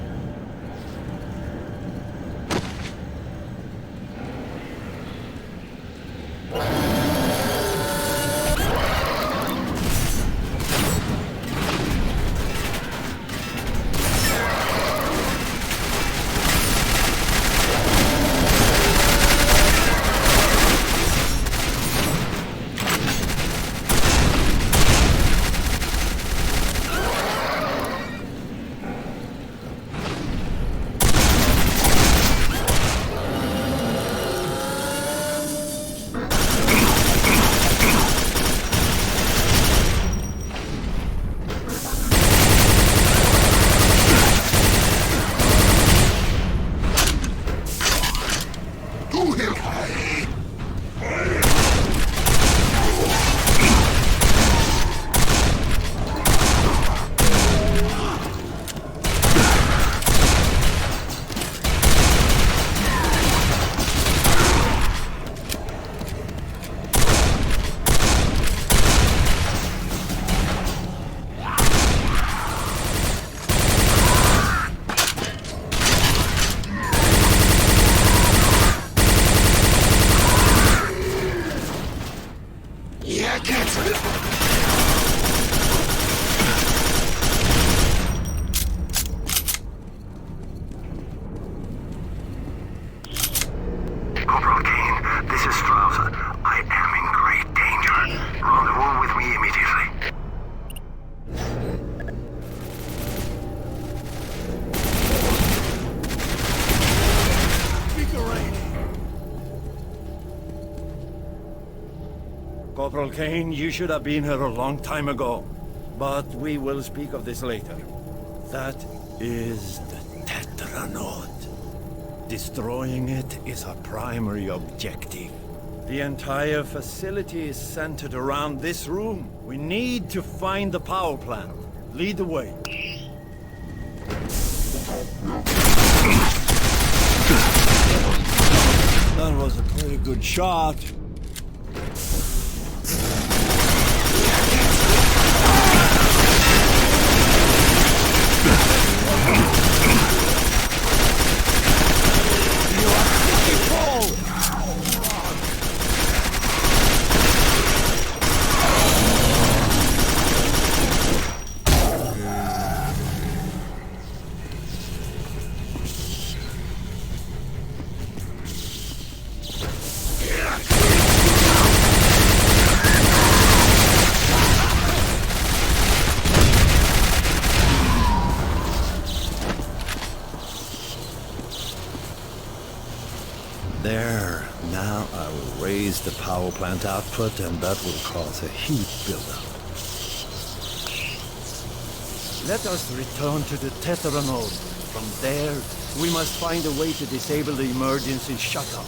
Corporal Kane, this is Strauss. I am in great danger. Rendezvous with me immediately. Corporal Kane, you should have been here a long time ago. But we will speak of this later. That is the Tetranode. Destroying it is our primary objective. The entire facility is centered around this room. We need to find the power plant. Lead the way. That was a pretty good shot. There. Now I will raise the power plant output, and that will cause a heat buildup. Let us return to the Tetranode. From there, we must find a way to disable the emergency shutoff.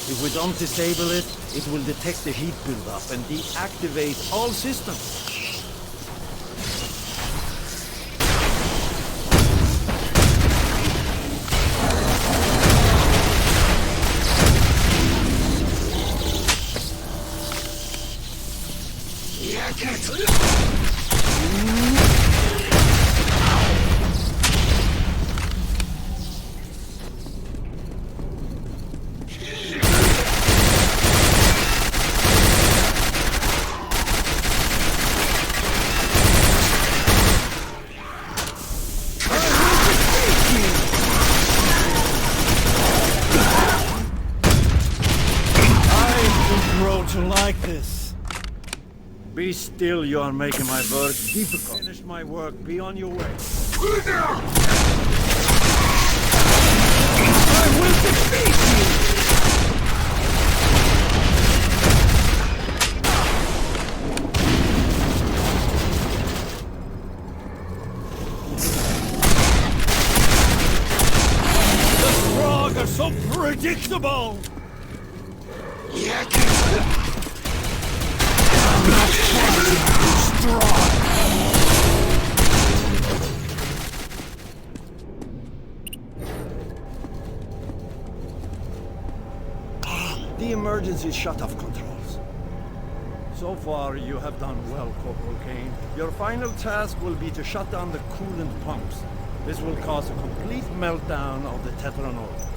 If we don't disable it, it will detect the heat buildup and deactivate all systems. Like this. Be still, you are making my work difficult. Finish my work, be on your way. I will defeat you! The Strogg are so predictable! The emergency shutoff controls. So far, you have done well, Corporal Kane. Your final task will be to shut down the coolant pumps. This will cause a complete meltdown of the Tetranode.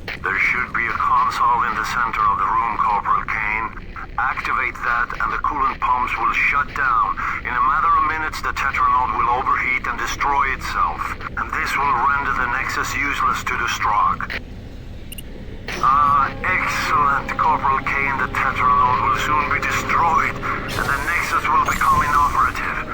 There should be a console in the center of the room, Corporal Kane. Activate that and the coolant pumps will shut down. In a matter of minutes, the Tetranode will overheat and destroy itself. And this will render the Nexus useless to the Strogg. Excellent, Corporal Kane. The Tetranode will soon be destroyed, and the Nexus will become inoperative.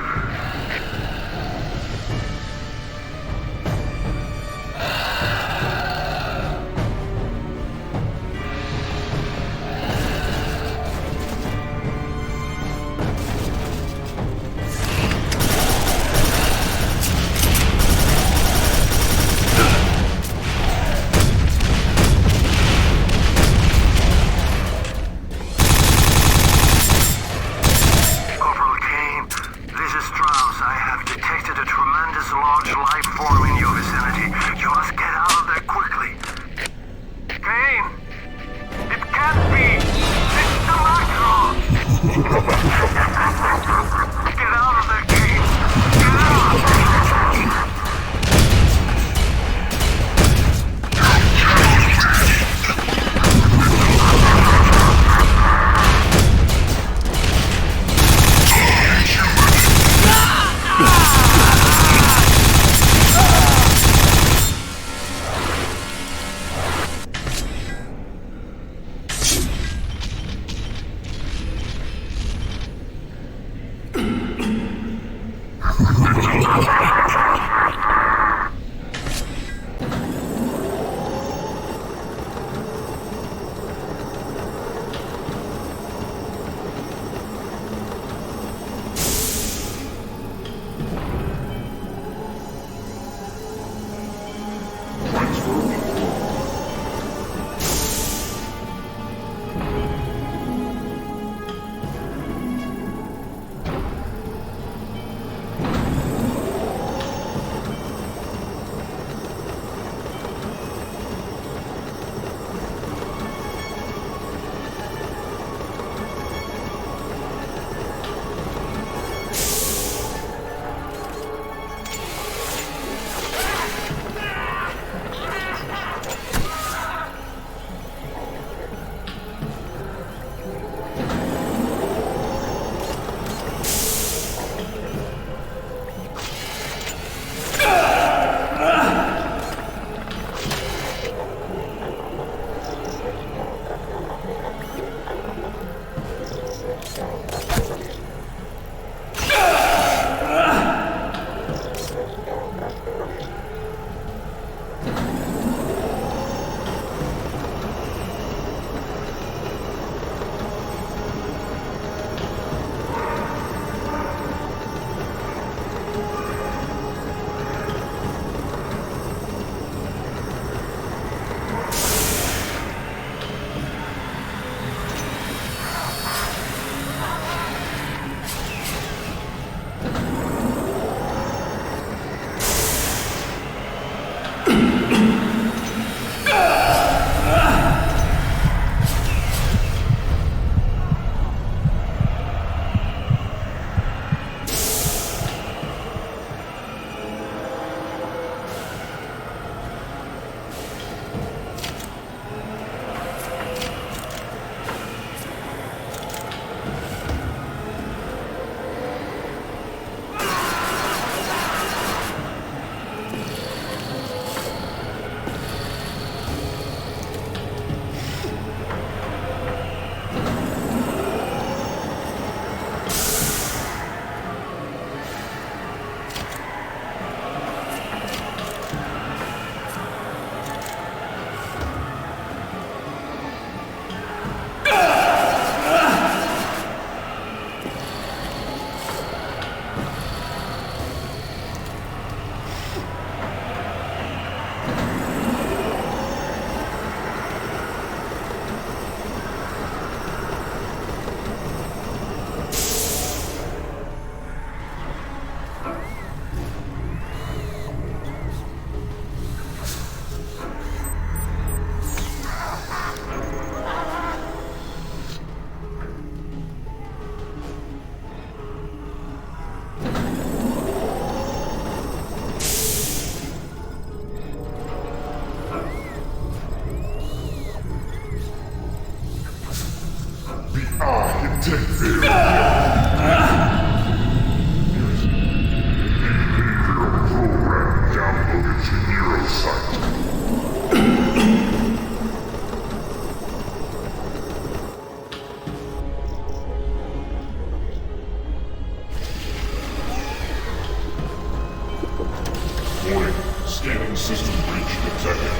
Main system breach detected.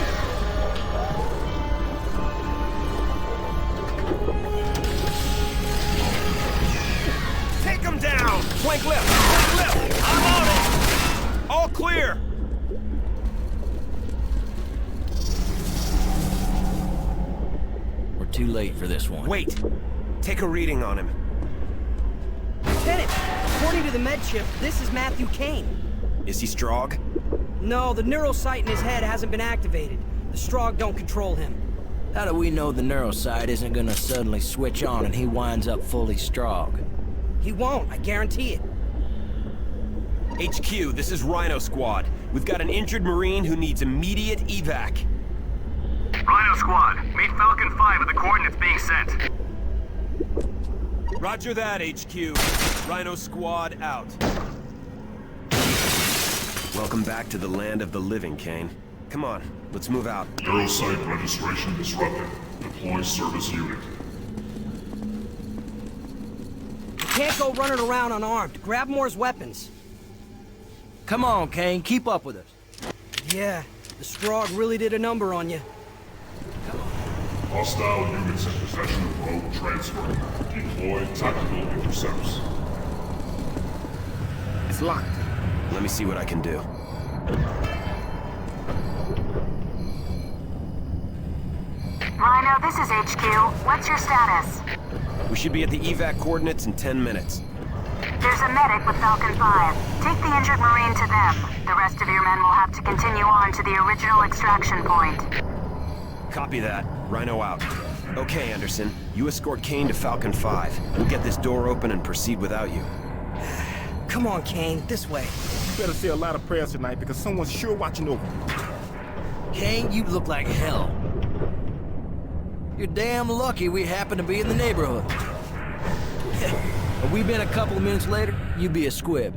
Take him down! Flank left! Flank left! I'm on it! All clear! We're too late for this one. Wait! Take a reading on him. Lieutenant, according to the med chip, this is Matthew Kane. Is he Strogg? No, the neurosite in his head hasn't been activated. The Strogg don't control him. How do we know the neurosite isn't gonna suddenly switch on and he winds up fully Strogg? He won't, I guarantee it. HQ, this is Rhino Squad. We've got an injured Marine who needs immediate evac. Rhino Squad, meet Falcon 5 at the coordinates being sent. Roger that, HQ. Rhino Squad out. Welcome back to the land of the living, Kane. Come on, let's move out. Neurosite registration disrupted. Deploy service unit. Can't go running around unarmed. Grab Moore's weapons. Come on, Kane, keep up with us. Yeah, the Strogg really did a number on you. Hostile units in possession of rogue transfer. Deploy tactical intercepts. It's locked. Let me see what I can do. Rhino, this is HQ. What's your status? We should be at the evac coordinates in 10 minutes. There's a medic with Falcon 5. Take the injured Marine to them. The rest of your men will have to continue on to the original extraction point. Copy that. Rhino out. Okay, Anderson. You escort Kane to Falcon 5. We'll get this door open and proceed without you. Come on, Kane, this way. You better say a lot of prayers tonight because someone's sure watching over you. Kane, you look like hell. You're damn lucky we happen to be in the neighborhood. Had we been a couple of minutes later, you'd be a squib.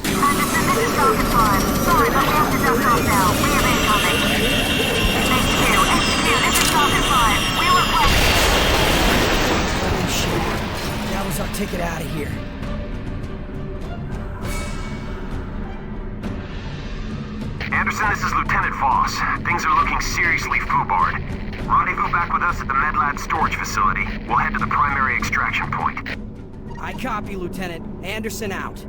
Anderson, this is Falcon 5. Sorry, but we have to dust off now. We have incoming. HQ, this is Falcon 5. We were playing. Oh, shit. That was our ticket out of here. Anderson, this is Lieutenant Voss. Things are looking seriously foobarred. Rendezvous back with us at the MedLab storage facility. We'll head to the primary extraction point. I copy, Lieutenant. Anderson out.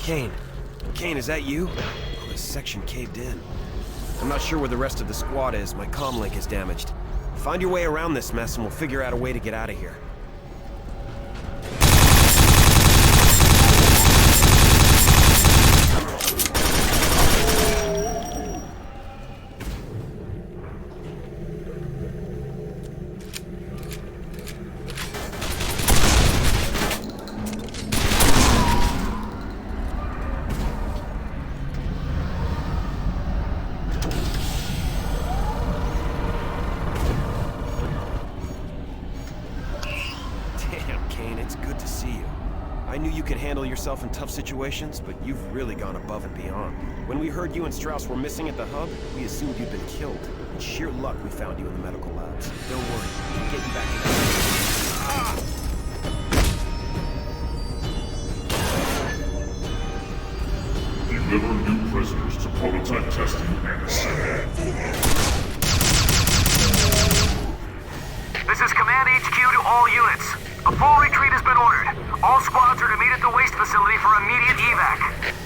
Kane, is that you? Oh, this section caved in. I'm not sure where the rest of the squad is. My comm link is damaged. Find your way around this mess and we'll figure out a way to get out of here. Yourself in tough situations, but you've really gone above and beyond. When we heard you and Strauss were missing at the hub, we assumed you'd been killed. In sheer luck, we found you in the medical labs. Don't worry, we'll get you back to Deliver new prisoners to prototype testing and assembly. This is Command HQ to all units. A full retreat has been ordered. All squads are to meet at the waste facility for immediate evac.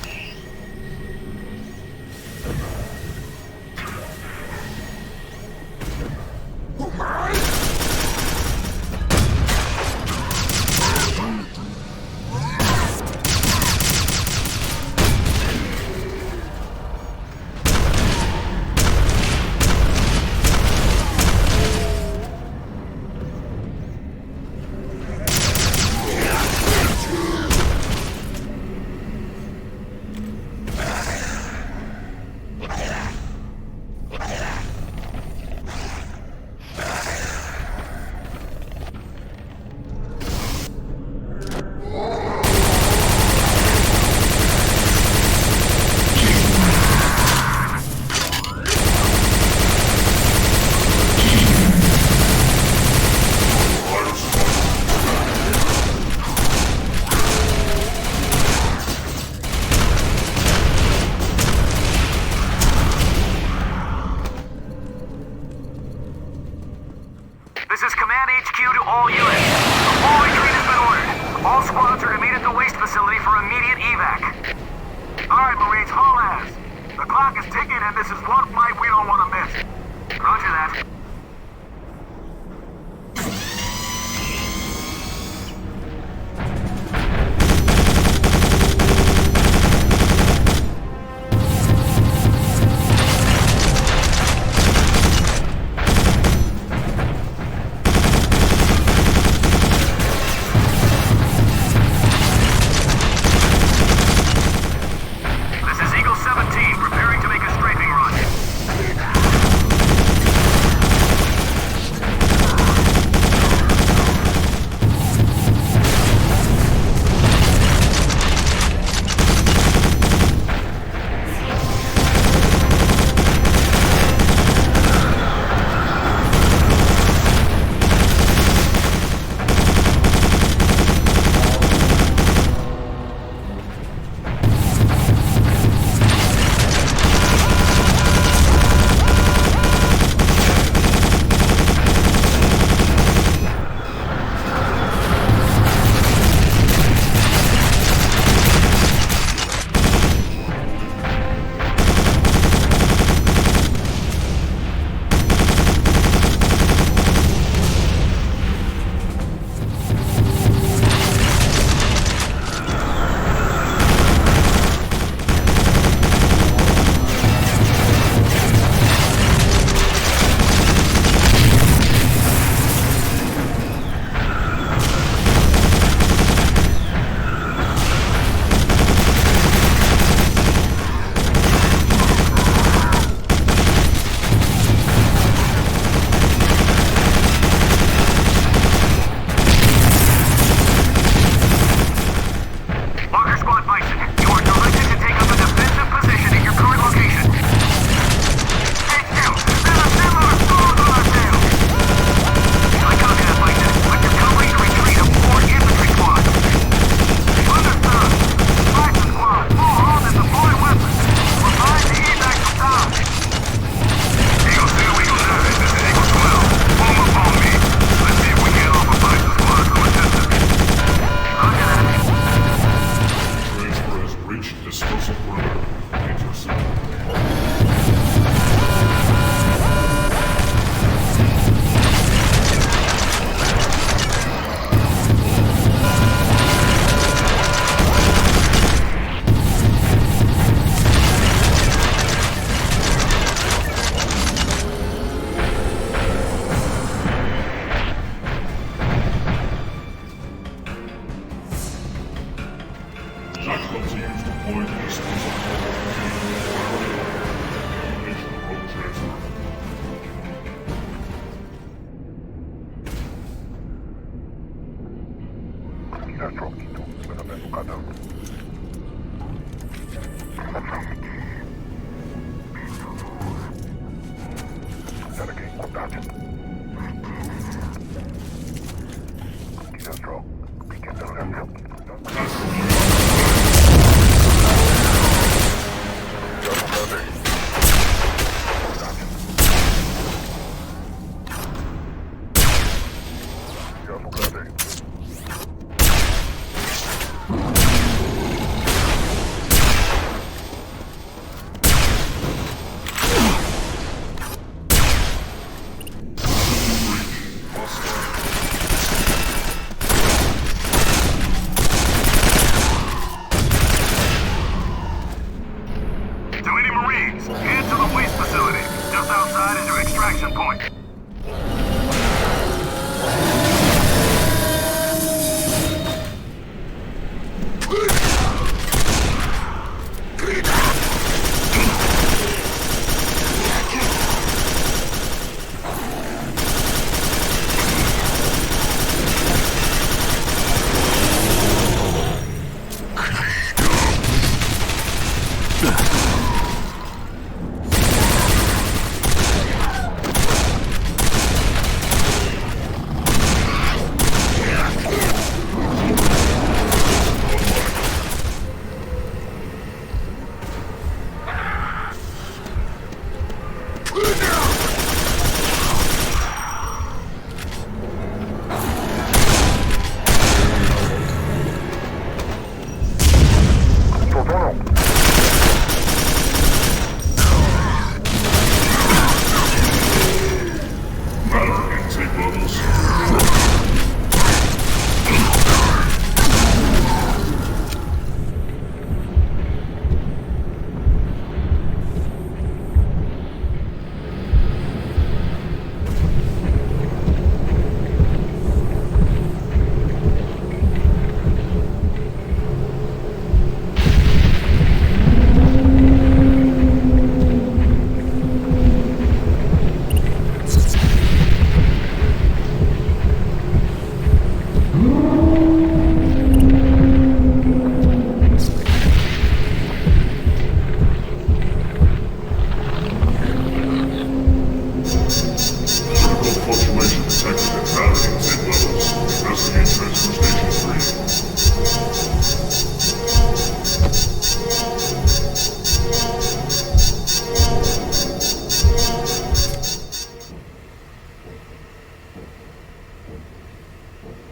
Difficulties deploying the disposal.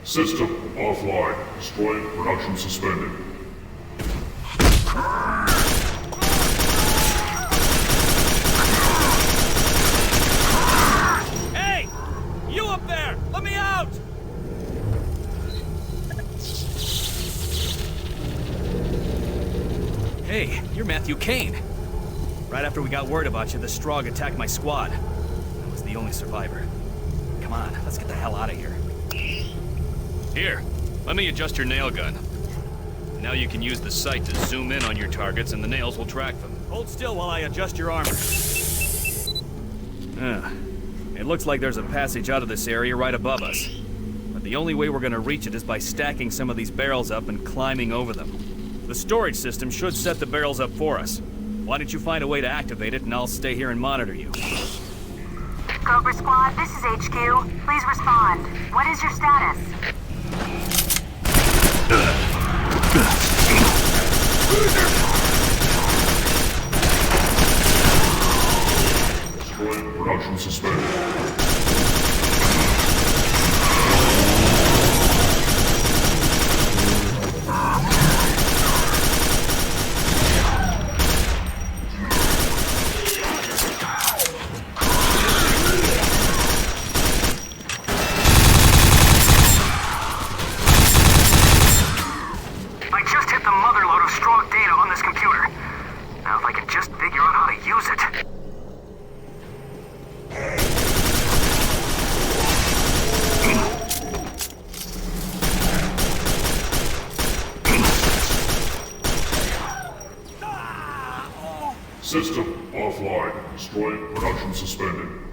System offline. Destroy production suspended. Hey! You up there! Let me out! Hey, you're Matthew Kane. Right after we got word about you, the Strogg attacked my squad. I was the only survivor. Come on, let's get the hell out of here. Here, let me adjust your nail gun. Now you can use the sight to zoom in on your targets and the nails will track them. Hold still while I adjust your armor. It looks like there's a passage out of this area right above us. But the only way we're gonna reach it is by stacking some of these barrels up and climbing over them. The storage system should set the barrels up for us. Why don't you find a way to activate it and I'll stay here and monitor you. Cobra Squad, this is HQ. Please respond. What is your status? Destroy production suspended. System offline. Destroying production suspended.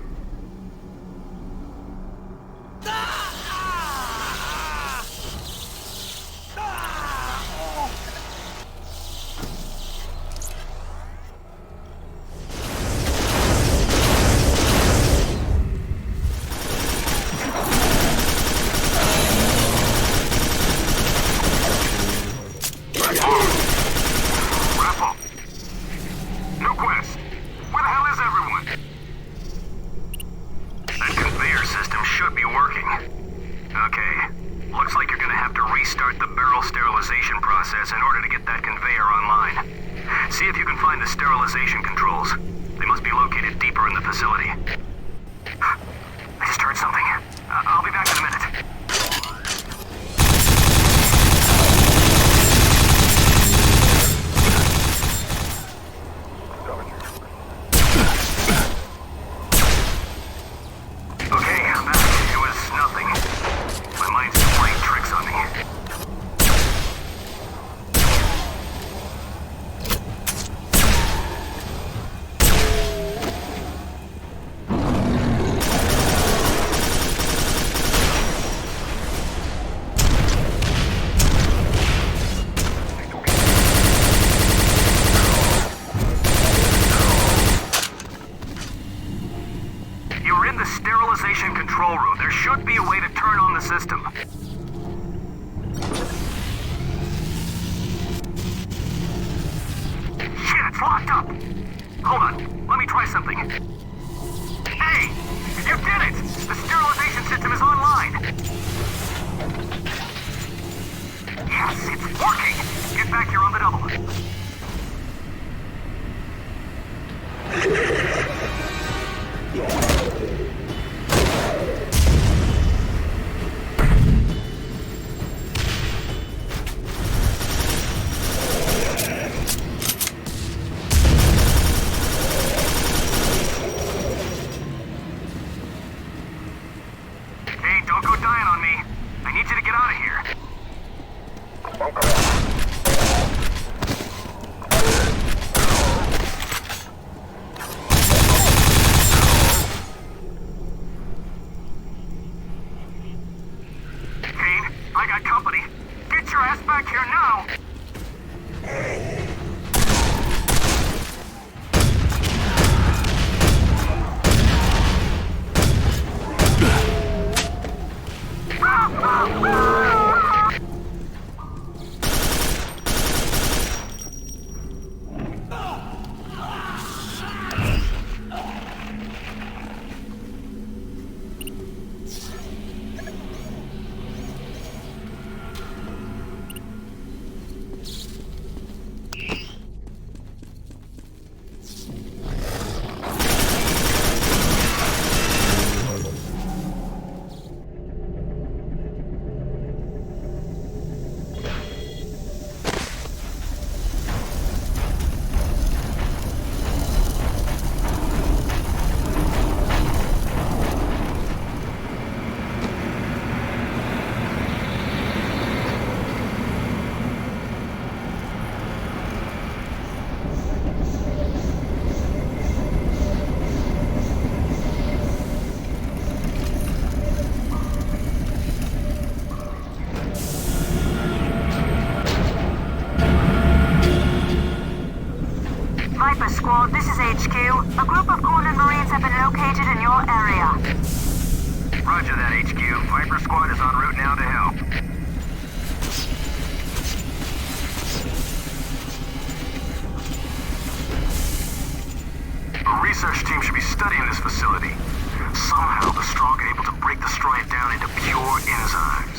This is HQ. A group of cornered Marines have been located in your area. Roger that, HQ. Viper Squad is en route now to help. A research team should be studying this facility. Somehow the Strogg are able to break the Stride down into pure enzymes.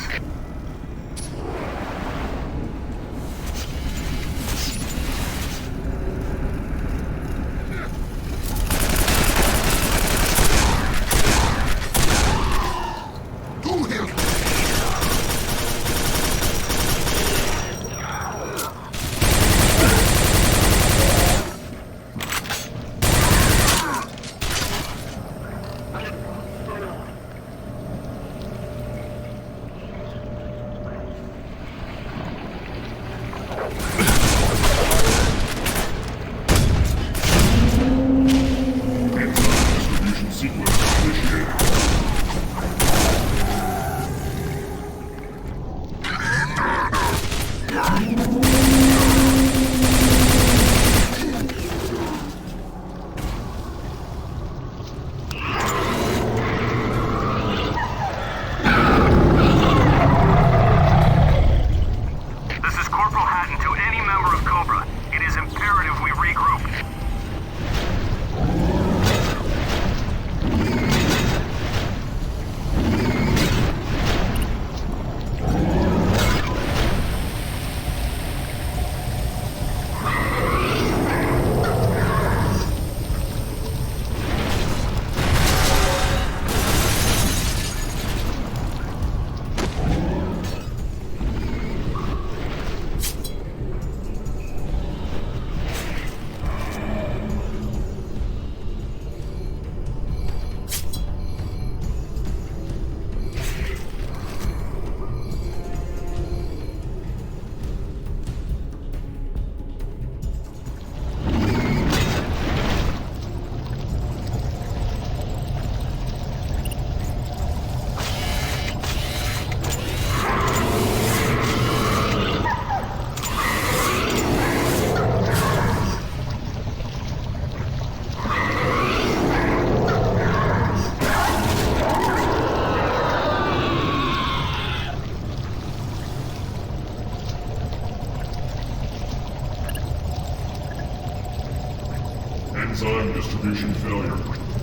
Enzyme distribution failure.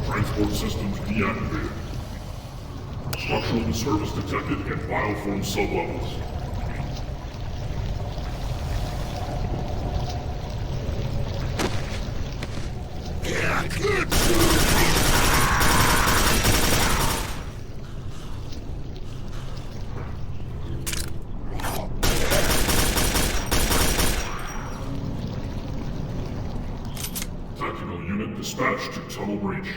Transport systems deactivated. Structural disturbance detected in bioform sublevels. Tactical unit dispatched to tunnel breach.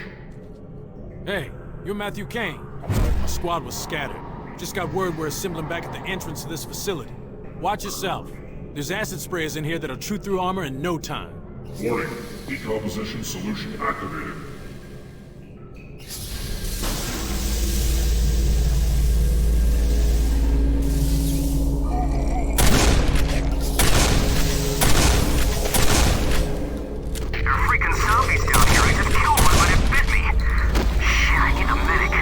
Hey, you're Matthew Kane. My squad was scattered. Just got word we're assembling back at the entrance to this facility. Watch yourself. There's acid sprayers in here that'll chew through armor in no time. Warning, decomposition solution activated. There are freaking zombies down here. I just killed one, but it bit me. Shit, I need a medic.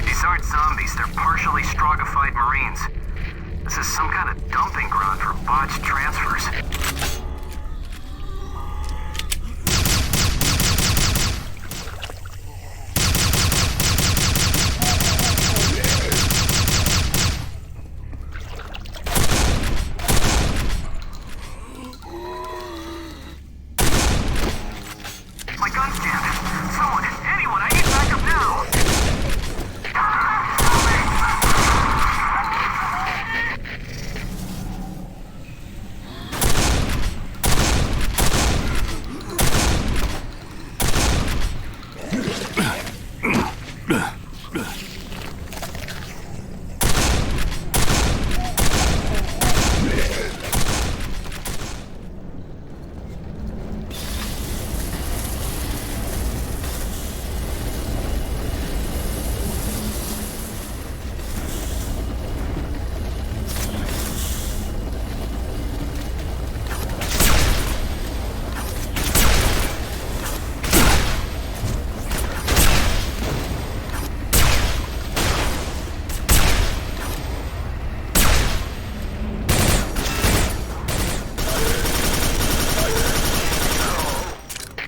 These aren't zombies. They're partially Stroggified Marines. This is some kind of dumping ground for botched transfers. My gun's jammed. Someone, anyone, I need backup now.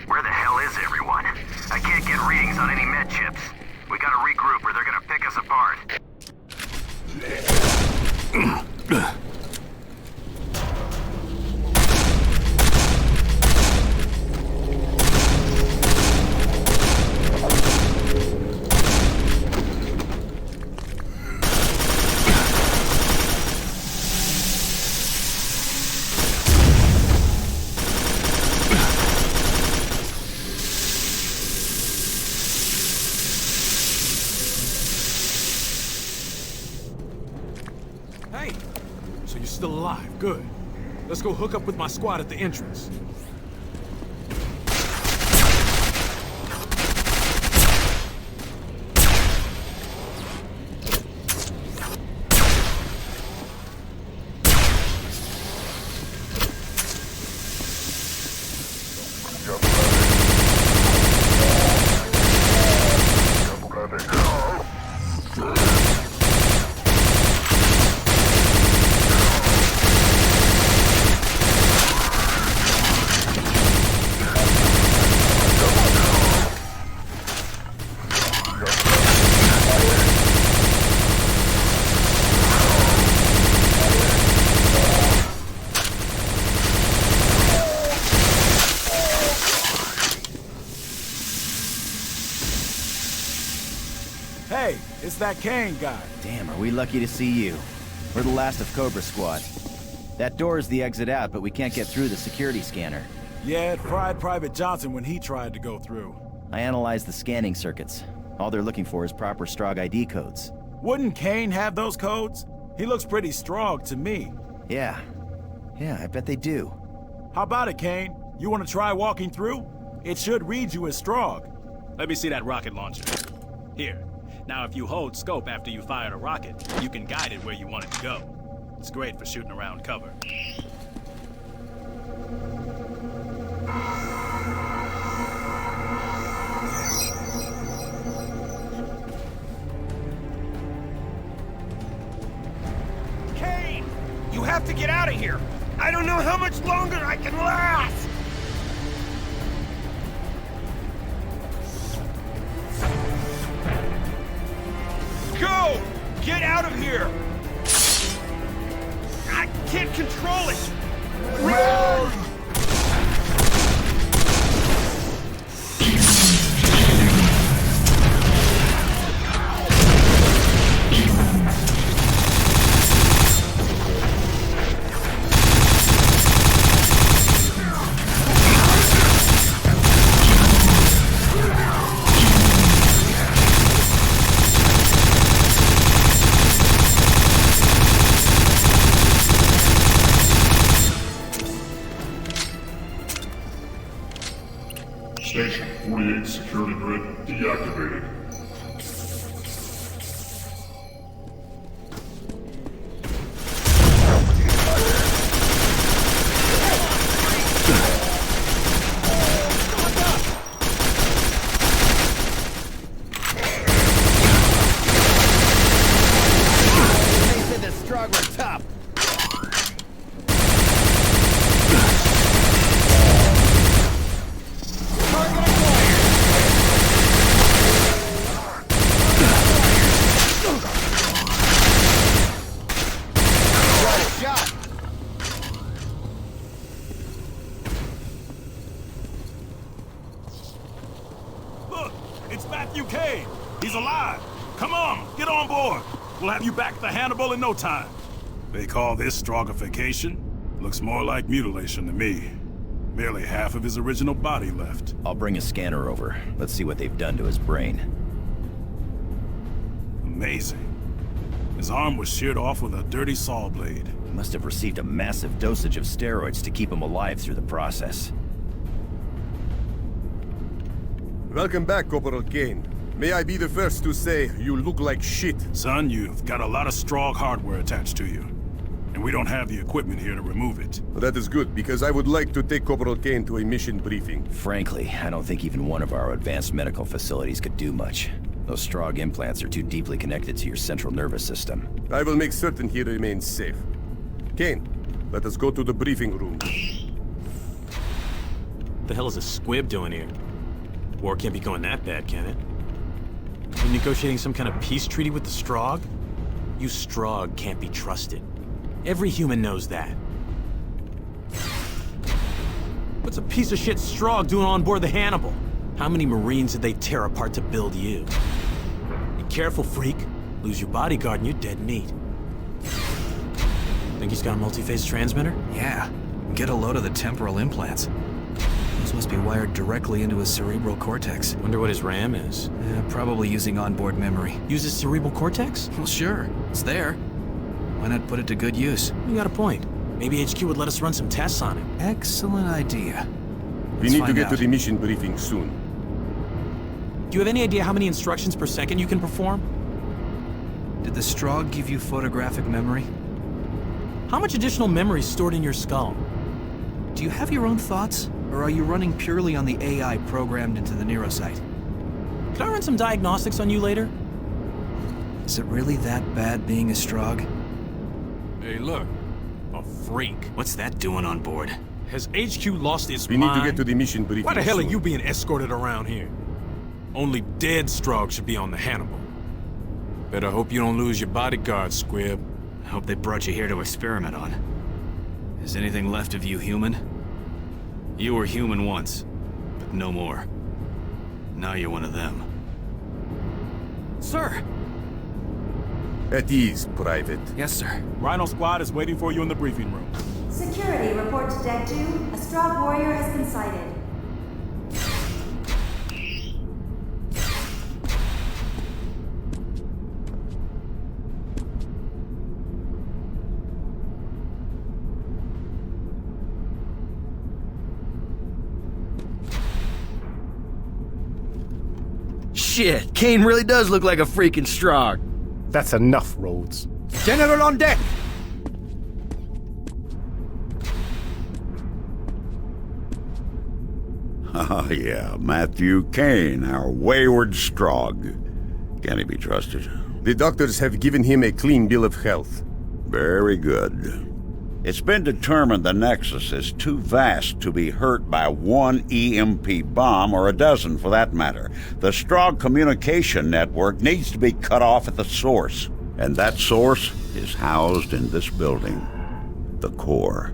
Where the hell is everyone? I can't get readings on any med chips. We gotta regroup or they're gonna pick us apart. Hey, so you're still alive. Good. Let's go hook up with my squad at the entrance. Hey, it's that Kane guy. Damn, are we lucky to see you. We're the last of Cobra Squad. That door is the exit out, but we can't get through the security scanner. Yeah, it fried Private Johnson when he tried to go through. I analyzed the scanning circuits. All they're looking for is proper Strogg ID codes. Wouldn't Kane have those codes? He looks pretty Strogg to me. Yeah, I bet they do. How about it, Kane? You want to try walking through? It should read you as Strogg. Let me see that rocket launcher. Here. Now, if you hold scope after you fired a rocket, you can guide it where you want it to go. It's great for shooting around cover. Kane! You have to get out of here! I don't know how much longer I can last! Get out of here! I can't control it! Station 48 security grid deactivated. They said the Strogg were tough. Look, it's Matthew Kane. He's alive. Come on, get on board. We'll have you back at the Hannibal in no time. They call this Stroggification? Looks more like mutilation to me. Barely half of his original body left. I'll bring a scanner over. Let's see what they've done to his brain. Amazing. His arm was sheared off with a dirty saw blade. He must have received a massive dosage of steroids to keep him alive through the process. Welcome back, Corporal Kane. May I be the first to say you look like shit. Son, you've got a lot of Strogg hardware attached to you. And we don't have the equipment here to remove it. Well, that is good, because I would like to take Corporal Kane to a mission briefing. Frankly, I don't think even one of our advanced medical facilities could do much. Those Strogg implants are too deeply connected to your central nervous system. I will make certain he remains safe. Kane, let us go to the briefing room. What the hell is a squib doing here? War can't be going that bad, can it? You negotiating some kind of peace treaty with the Strogg? You Strogg can't be trusted. Every human knows that. What's a piece of shit Strogg doing on board the Hannibal? How many Marines did they tear apart to build you? Be careful, freak. Lose your bodyguard and you're dead meat. Think he's got a multi-phase transmitter? Yeah. Get a load of the temporal implants. Those must be wired directly into his cerebral cortex. Wonder what his RAM is. Probably using onboard memory. Uses cerebral cortex? Well, sure. It's there. Why not put it to good use? You got a point. Maybe HQ would let us run some tests on it. Excellent idea. We need to get to the mission briefing soon. Do you have any idea how many instructions per second you can perform? Did the Strogg give you photographic memory? How much additional memory is stored in your skull? Do you have your own thoughts? Or are you running purely on the AI programmed into the neurosite? Could I run some diagnostics on you later? Is it really that bad being a Strogg? Hey, look. A freak. What's that doing on board? Has HQ lost its mind? We need to get to the mission briefing. Why the hell are you being escorted around here? Only dead Strogg should be on the Hannibal. Better hope you don't lose your bodyguard, Squib. I hope they brought you here to experiment on. Is anything left of you human? You were human once, but no more. Now you're one of them. Sir! At ease, Private. Yes, sir. Rhino Squad is waiting for you in the briefing room. Security, report to Deck 2. A Strogg warrior has been sighted. Shit, Kane really does look like a freaking Strogg. That's enough, Rhodes. General on deck! Oh, yeah, Matthew Kane, our wayward Strogg. Can he be trusted? The doctors have given him a clean bill of health. Very good. It's been determined the Nexus is too vast to be hurt by one EMP bomb, or a dozen for that matter. The Strogg communication network needs to be cut off at the source. And that source is housed in this building, the core.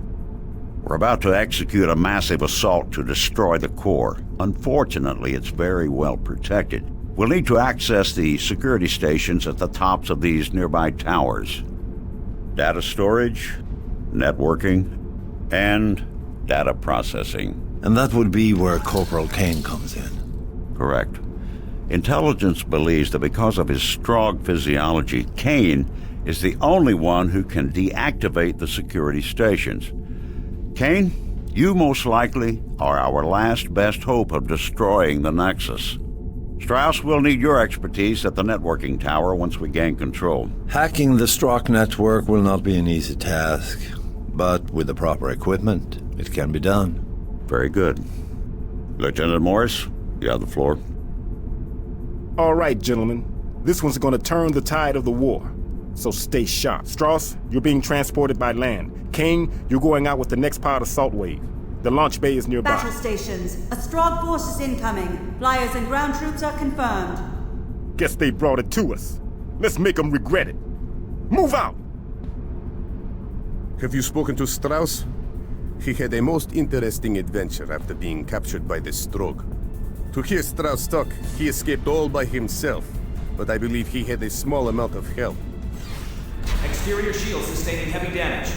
We're about to execute a massive assault to destroy the core. Unfortunately, it's very well protected. We'll need to access the security stations at the tops of these nearby towers. Data storage, networking, and data processing. And that would be where Corporal Kane comes in. Correct. Intelligence believes that because of his Strogg physiology, Kane is the only one who can deactivate the security stations. Kane, you most likely are our last best hope of destroying the Nexus. Strauss will need your expertise at the networking tower once we gain control. Hacking the Strogg network will not be an easy task, but with the proper equipment, it can be done. Very good. Lieutenant Morris, you have the floor. All right, gentlemen. This one's gonna turn the tide of the war. So stay sharp. Strauss, you're being transported by land. Kane, you're going out with the next part assault wave. The launch bay is nearby. Battle stations. A Strogg force is incoming. Flyers and ground troops are confirmed. Guess they brought it to us. Let's make them regret it. Move out! Have you spoken to Strauss? He had a most interesting adventure after being captured by the Strogg. To hear Strauss talk, he escaped all by himself, but I believe he had a small amount of help. Exterior shield sustaining heavy damage.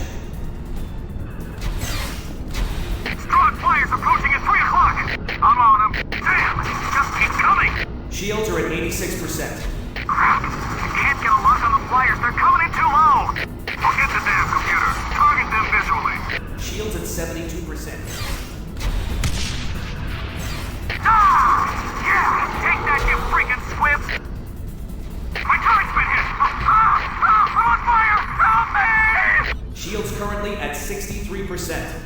Strogg flyers approaching at 3 o'clock! I'm on him. Damn, he just keeps coming! Shields are at 86%. Crap! I can't get a lock on the flyers, they're coming in too low! Forget the damn computer. Target them visually. Shields at 72%. Ah! Yeah! Take that, you freaking squibs! My turret's been hit! I'm on fire! Help me! Shields currently at 63%.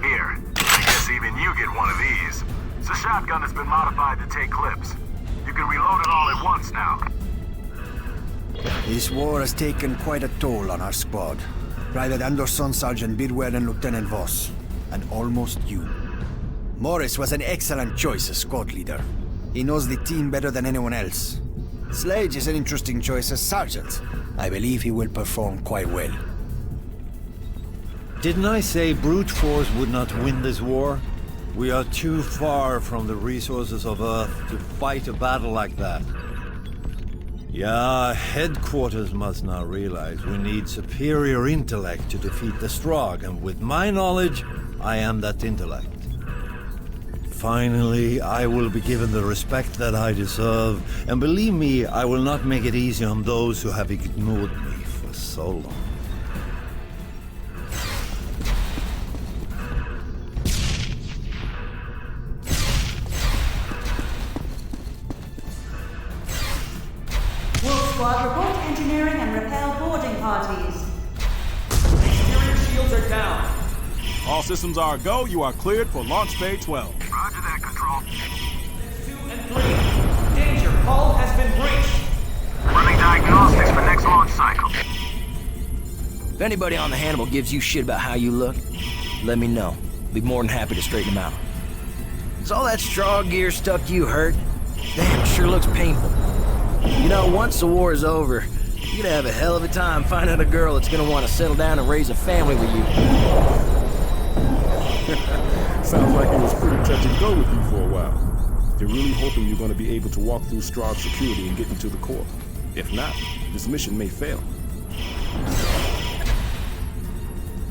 Here. I guess even you get one of these. It's a shotgun that's been modified to take clips. You can reload it all at once now. This war has taken quite a toll on our squad. Private Anderson, Sergeant Bidwell, and Lieutenant Voss. And almost you. Morris was an excellent choice as squad leader. He knows the team better than anyone else. Sledge is an interesting choice as sergeant. I believe he will perform quite well. Didn't I say brute force would not win this war? We are too far from the resources of Earth to fight a battle like that. Yeah, headquarters must now realize we need superior intellect to defeat the Strogg, and with my knowledge, I am that intellect. Finally, I will be given the respect that I deserve, and believe me, I will not make it easy on those who have ignored me for so long. Squad, report engineering and repel boarding parties. Exterior shields are down. All systems are a go. You are cleared for Launch Bay 12. Roger that, Control. 2 and 3. Danger. Hull has been breached. Running diagnostics for next launch cycle. If anybody on the Hannibal gives you shit about how you look, let me know. Be more than happy to straighten them out. Is all that Strogg gear stuck you hurt? Damn, it sure looks painful. You know, once the war is over, you're gonna have a hell of a time finding a girl that's gonna want to settle down and raise a family with you. Sounds like it was pretty touch and go with you for a while. They're really hoping you're gonna be able to walk through Strogg security and get into the core. If not, this mission may fail.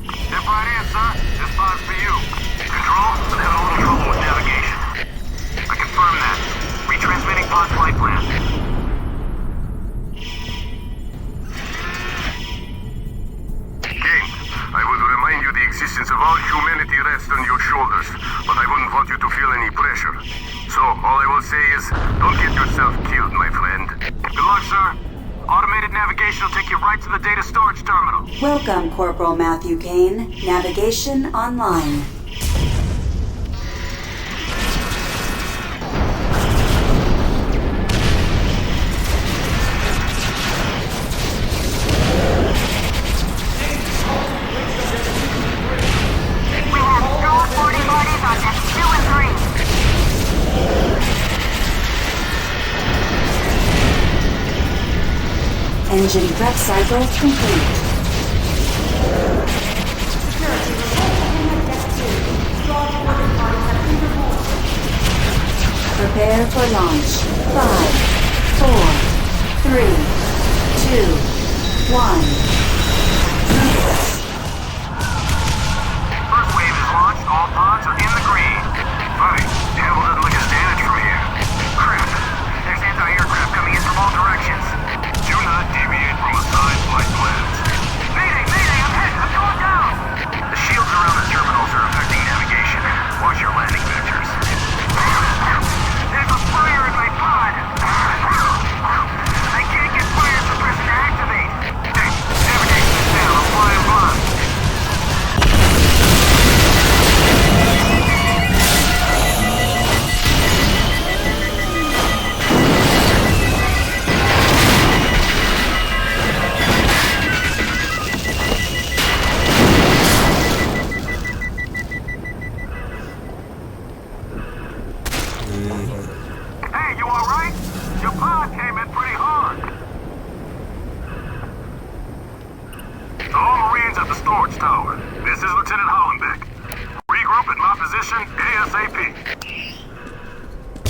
Step right in, sir. This pod's for you. Control, I'm having a little trouble with navigation. I confirm that. Retransmitting pod flight plan. I would remind you the existence of all humanity rests on your shoulders, but I wouldn't want you to feel any pressure. So, all I will say is, don't get yourself killed, my friend. Good luck, sir. Automated navigation will take you right to the data storage terminal. Welcome, Corporal Matthew Kane. Navigation online. Engine prep cycle complete. Security, report to Deck 2. Strogg boarding parties have been reported. Prepare for launch. 5, 4, 3, 2, 1. First wave is launched. All pods are in the green. Right. Hannibal doesn't look as damaged from here. Crap. There's anti-aircraft coming in from all directions. Do not deviate from assigned flight plans. Mayday! Mayday! I'm hit! I'm going down! The shields around the terminals are affecting navigation. Watch your landing vectors. There's a fire in my pod! I can't get fire suppression to activate! Navigation is down. I'm flying blind. Hey, you alright? Your pod came in pretty hard. To all Marines at the storage tower, this is Lieutenant Hollenbeck. Regroup at my position ASAP.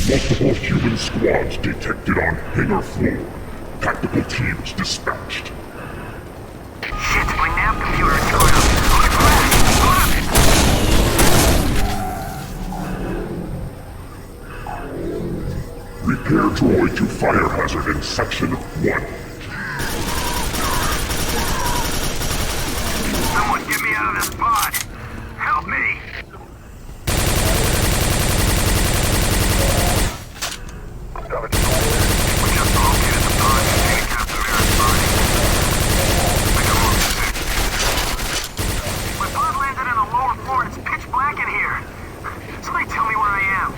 Multiple human squads detected on hangar floor. Tactical teams dispatched. Shit, my nav computer is screwed up. I'm gonna crash! Repair droid to fire hazard in section 1. Someone get me out of this pod! Help me! We just located the pod containing Captain Merritt's body. I got more sick. My pod landed in a lower floor and it's pitch black in here. Somebody tell me where I am.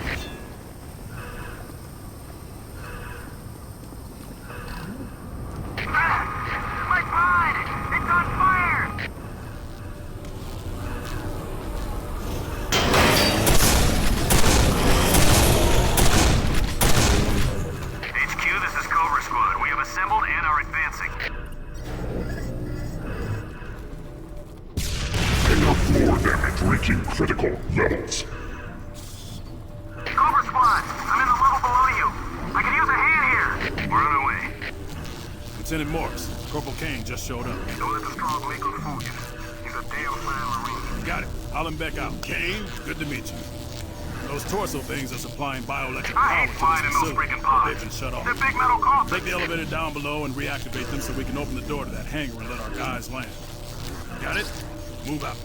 My pod! It's on fire! HQ, this is Cobra Squad. We have assembled and are advancing. Hangar floor damage reaching critical levels. Cobra Squad, I'm in the level below you. I can use a hand here. We're on our way. Lieutenant Morris, Corporal Kane just showed up. Don't let the Strogg make him fool you. He's a damn fine Marine. Got it. Hollenbeck out. Kane, good to meet you. Those torso things are supplying bioelectric I power ain't to flying this in those facility. freaking pods. They've been shut off. They're big metal coffins. Take the elevator down below and reactivate them so we can open the door to that hangar and let our guys land. Got it? Move out.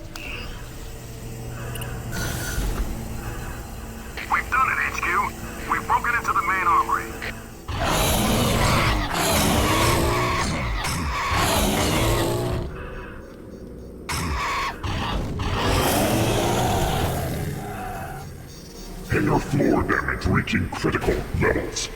We've done it, HQ. We've broken into the main armory. Hangar floor damage reaching critical levels.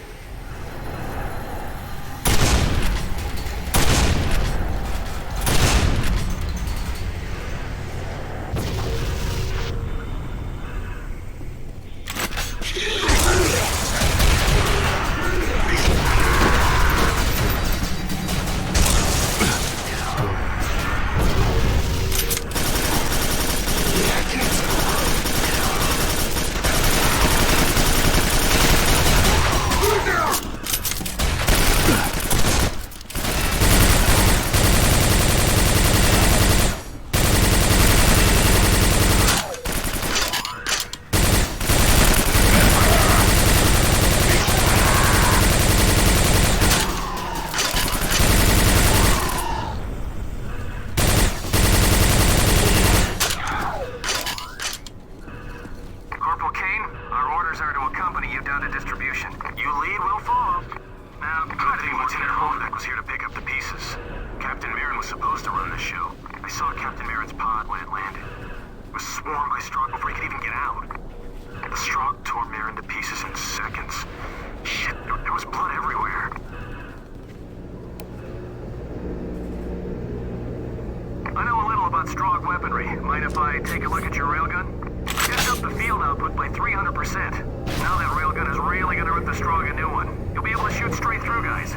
Strogg weaponry. Mind if I take a look at your railgun? Just up the field output by 300%. Now that railgun is really gonna rip the Strogg a new one. You'll be able to shoot straight through guys.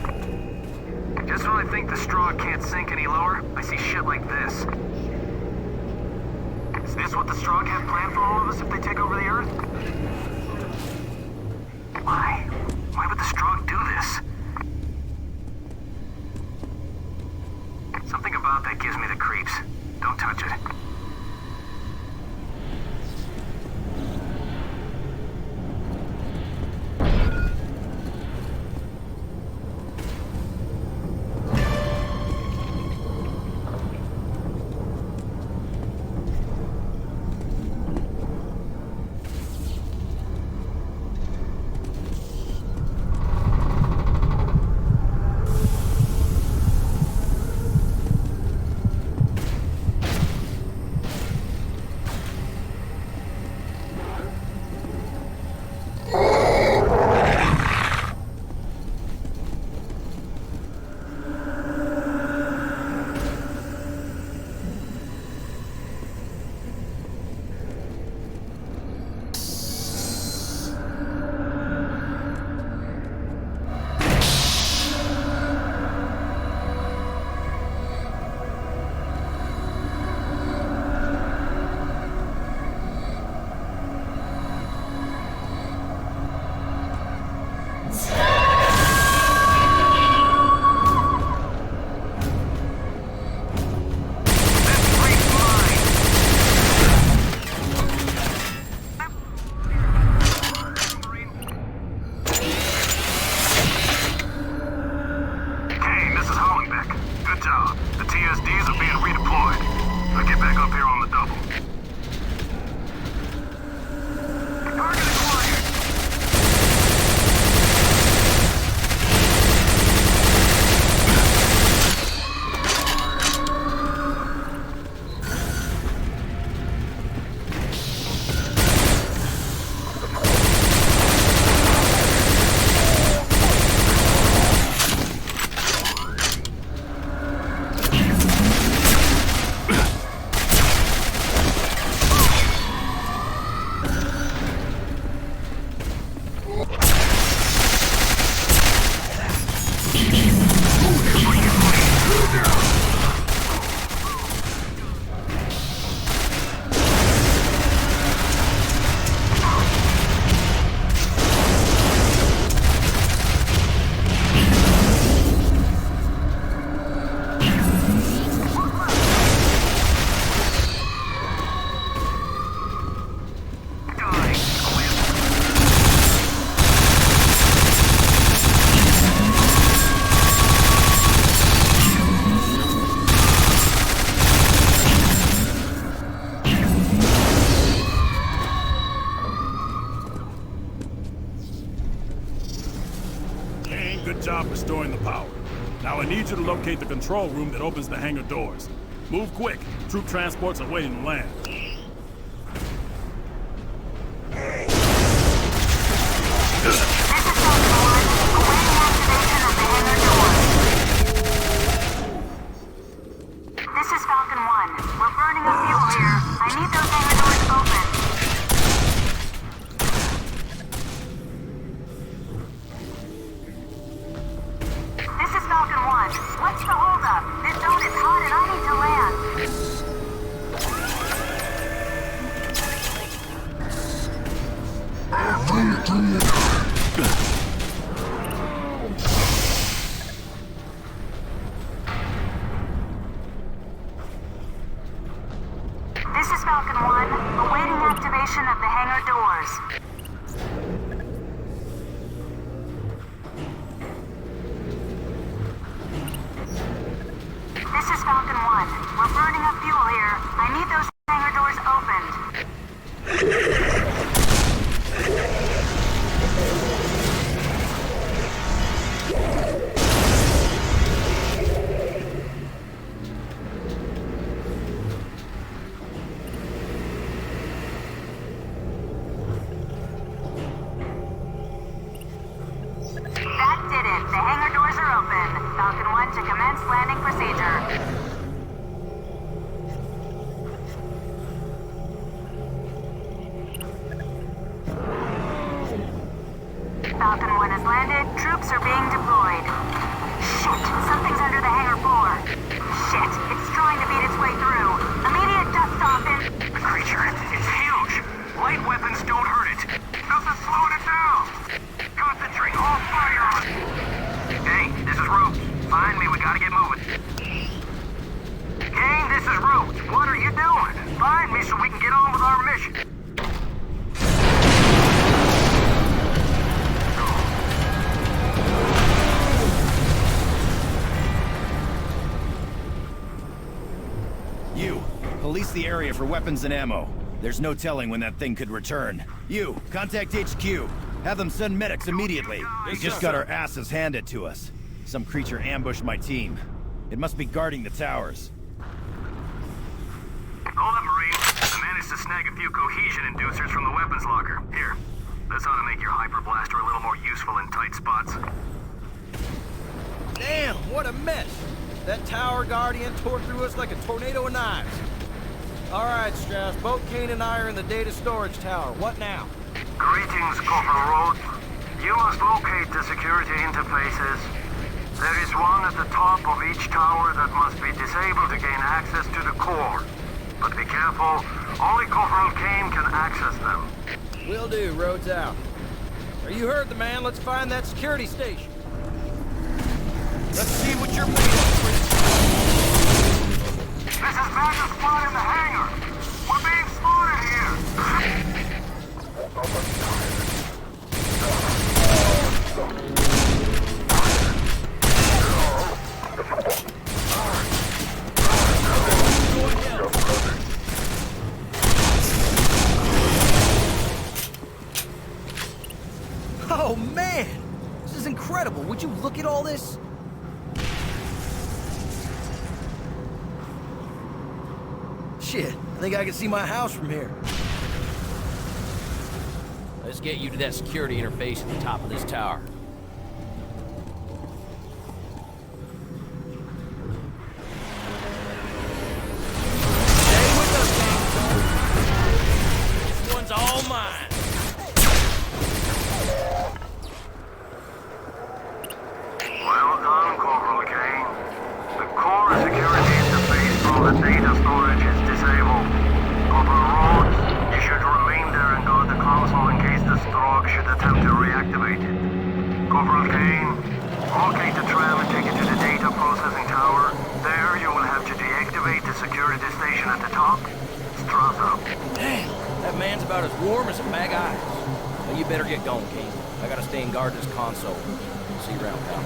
Just when I think the Strogg can't sink any lower, I see shit like this. Is this what the Strogg have planned for all of us if they take over the Earth? Why? Why would the Strogg do this? Something about that gives me the creeps. Don't touch it. Good job restoring the power. Now I need you to locate the control room that opens the hangar doors. Move quick. Troop transports are waiting to land. This is Falcon 1. We're burning up fuel here. I need those hangar doors open. This is Falcon 1. What's the holdup? This zone is hot and I need to land. This is Falcon 1, awaiting activation of the hangar doors. This is Falcon 1. We're burning up fuel here. I need those hangar doors opened. That did it. The hangar doors are open. Falcon 1 to commence landing procedure. Falcon 1 has landed. Troops are being deployed. Shit, something's area for weapons and ammo. There's no telling when that thing could return. You, contact HQ. Have them send medics immediately. We just got our asses handed to us. Some creature ambushed my team. It must be guarding the towers. Hold up, Marine. I managed to snag a few cohesion inducers from the weapons locker. Here. This ought to make your hyper blaster a little more useful in tight spots. Damn, what a mess! That tower guardian tore through us like a tornado of knives. All right, Strauss, both Kane and I are in the data storage tower. What now? Greetings, Corporal Rhodes. You must locate the security interfaces. There is one at the top of each tower that must be disabled to gain access to the core. But be careful, only Corporal Kane can access them. Will do, Rhodes out. You heard the man, let's find that security station. Let's see what you're made of. This is Badger Squad in the hangar. We're being spotted here. Oh man! This is incredible. Would you look at all this? Shit, I think I can see my house from here. Let's get you to that security interface at the top of this tower. Stay with us, King. This one's all mine. Well done, Corporal Kane. The core security interface from the data storage is disabled. Corporal Rhodes, you should remain there and guard the console in case the Strogg should attempt to reactivate it. Corporal Kane, locate the tram and take it to the data processing tower. There you will have to deactivate the security station at the top. Strauss out. Damn, that man's about as warm as a bag of ice. Well, you better get going, King. I gotta stay and guard this console. See you around, pal.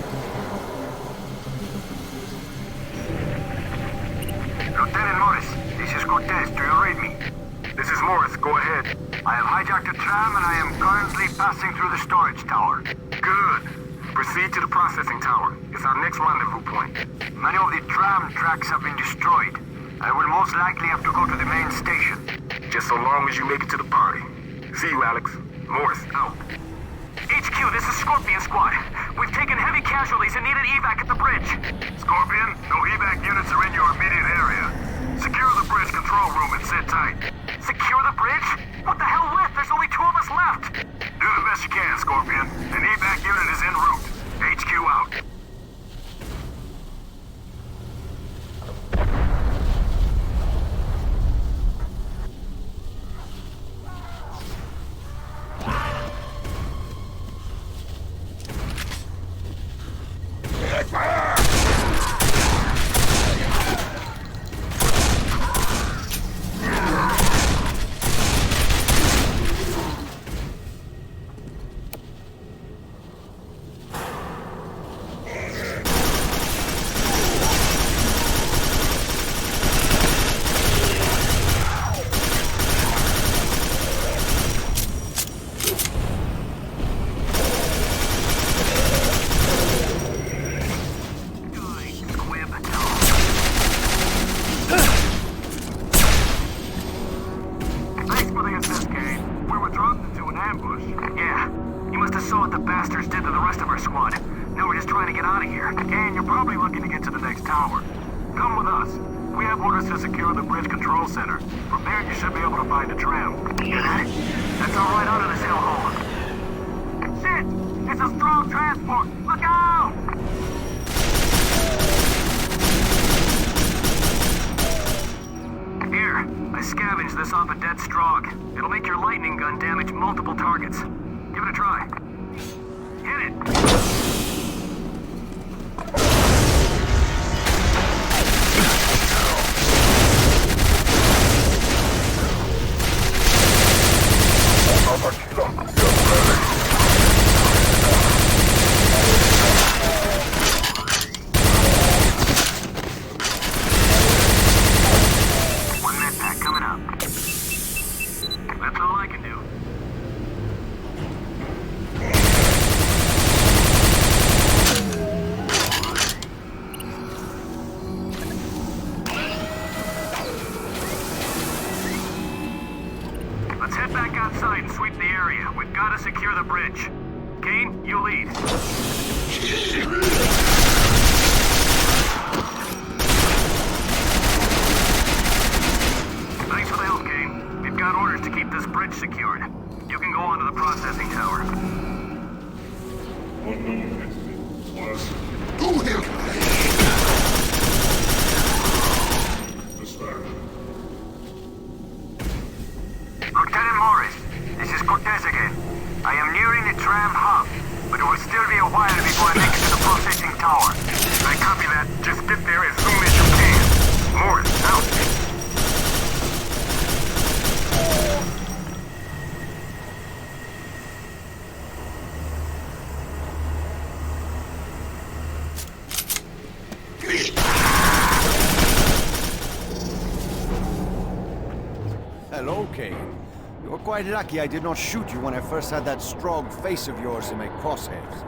Lieutenant Morris, this is Cortez. Do you read me? This is Morris. Go ahead. I have hijacked a tram and I am currently passing through the storage tower. Good. Proceed to the processing tower. It's our next rendezvous point. Many of the tram tracks have been destroyed. I will most likely have to go to the main station. Just so long as you make it to the party. See you, Alex. Morris, out. HQ, this is Scorpion Squad. We've taken heavy casualties and need an evac at the bridge. Scorpion, no evac units are in your immediate area. Secure the bridge control room and sit tight. Secure the bridge? What the hell with? There's only 2 of us left. Do the best you can, Scorpion. An evac unit is en route. HQ out. This off a dead Strogg. It'll make your lightning gun damage multiple targets. Give it a try. Hit it! One med pack coming up. That's all I can do. Let's head back outside and sweep the area. We've got to secure the bridge. Kane, you lead. Thanks for the help, Kane. We've got orders to keep this bridge secured. You can go on to the processing tower. Lieutenant Morris, this is Cortez again. I am nearing the tram hub, but it will still be a while before I make it to the processing tower. I copy that. Just get there as soon as you can. Morris, out. Hello, Kane. You were quite lucky I did not shoot you when I first had that Strogg face of yours in my crosshairs.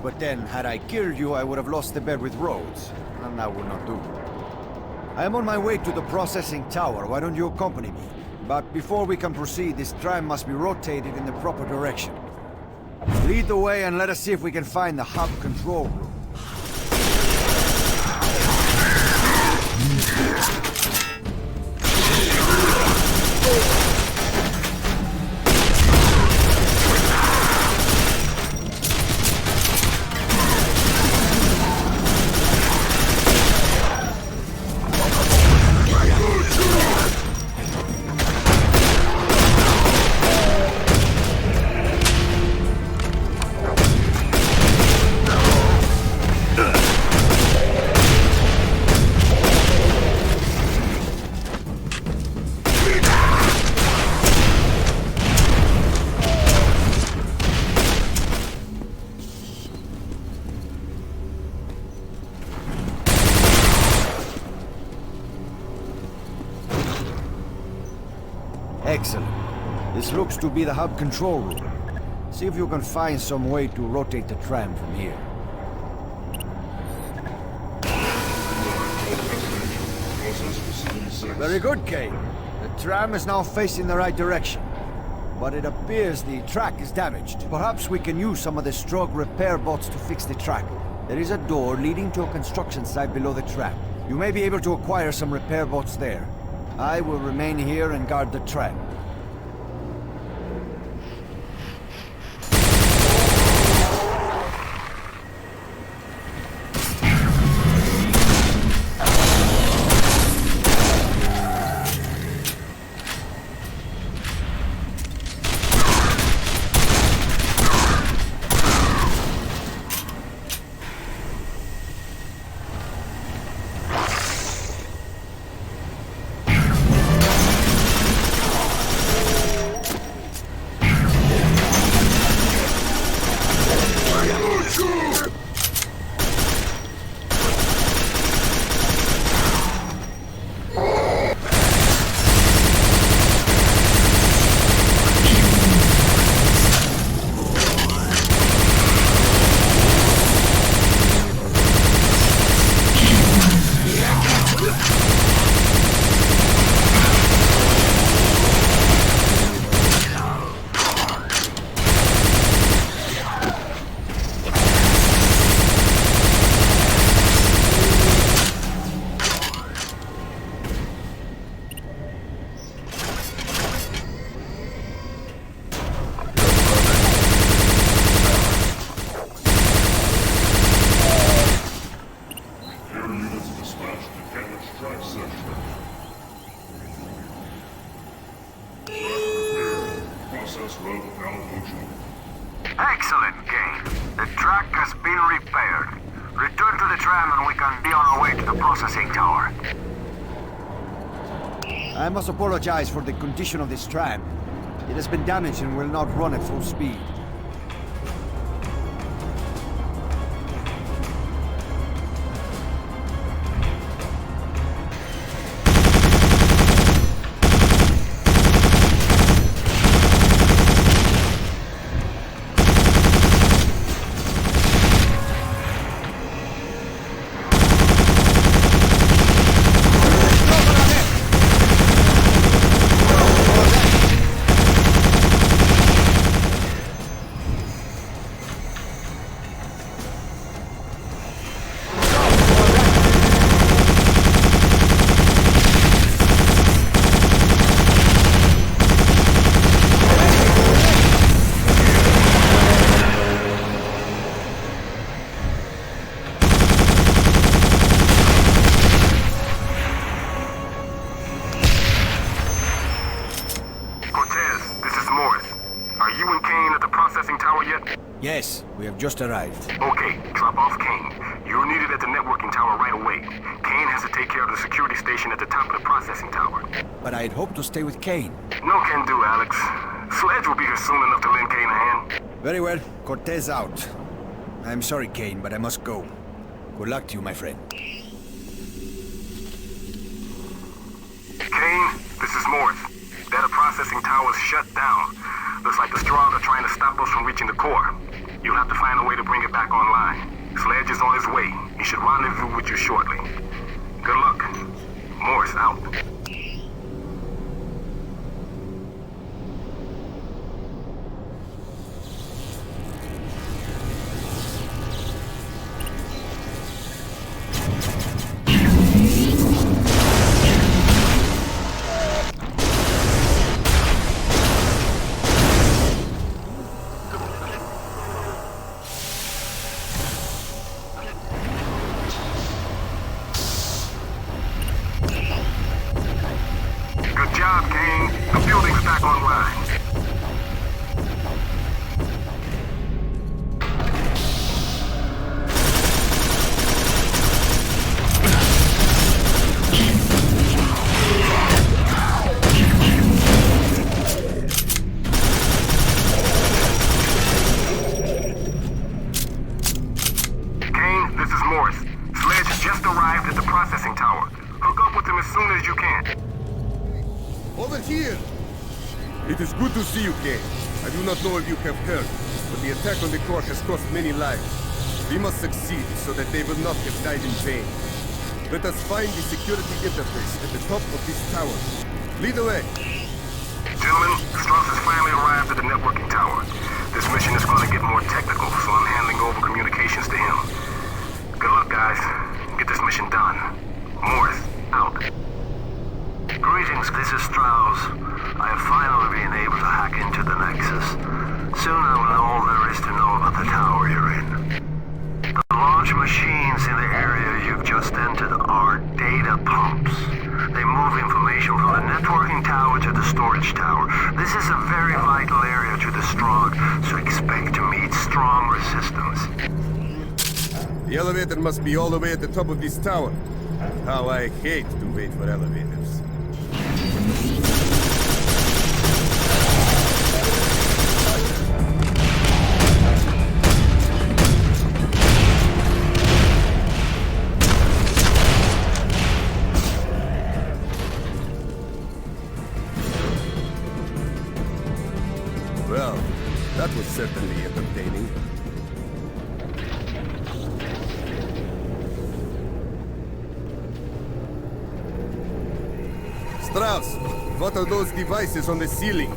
But then, had I killed you, I would have lost the bet with Rhodes, and that would not do. I am on my way to the processing tower. Why don't you accompany me? But before we can proceed, this tram must be rotated in the proper direction. Lead the way and let us see if we can find the hub control room. Excellent. This looks to be the hub control room. See if you can find some way to rotate the tram from here. Very good, Kane. The tram is now facing the right direction. But it appears the track is damaged. Perhaps we can use some of the Strogg repair bots to fix the track. There is a door leading to a construction site below the tram. You may be able to acquire some repair bots there. I will remain here and guard the tram. Excellent, Kane. The track has been repaired. Return to the tram and we can be on our way to the processing tower. I must apologize for the condition of this tram. It has been damaged and will not run at full speed. Yes, we have just arrived. Okay, drop off Kane. You're needed at the networking tower right away. Kane has to take care of the security station at the top of the processing tower. But I'd hoped to stay with Kane. No can do, Alex. Sledge will be here soon enough to lend Kane a hand. Very well. Cortez out. I'm sorry, Kane, but I must go. Good luck to you, my friend. Kane, this is Morris. Data processing tower's shut down. Looks like the Strogg are trying to stop us from reaching the core. You'll have to find a way to bring it back online. Sledge is on his way. He should rendezvous with you shortly. Good luck. Morris out. Know if you have heard, but the attack on the core has cost many lives. We must succeed so that they will not have died in vain. Let us find the security interface at the top of this tower. Lead the way. Gentlemen, Strauss has finally arrived at the networking tower. This mission is going to get more technical, so I'm handing over communications to him. Good luck, guys. Get this mission done. Morris, out. Greetings, this is Strauss. I have finally been able to hack into the Nexus. Soon I will know all there is to know about the tower you're in. The launch machines in the area you've just entered are data pumps. They move information from the networking tower to the storage tower. This is a very vital area to the Strogg, so expect to meet strong resistance. The elevator must be all the way at the top of this tower. How I hate to wait for elevators. Well, that was certainly entertaining. Strauss, what are those devices on the ceiling?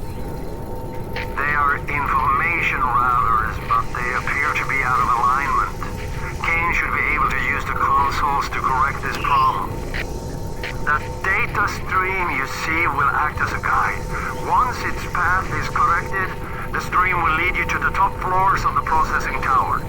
They are information routers, but they appear to be out of alignment. Kane should be able to use the consoles to correct this problem. The data stream you see will act as a guide. Once its path is corrected, the stream will lead you to the top floors of the processing tower.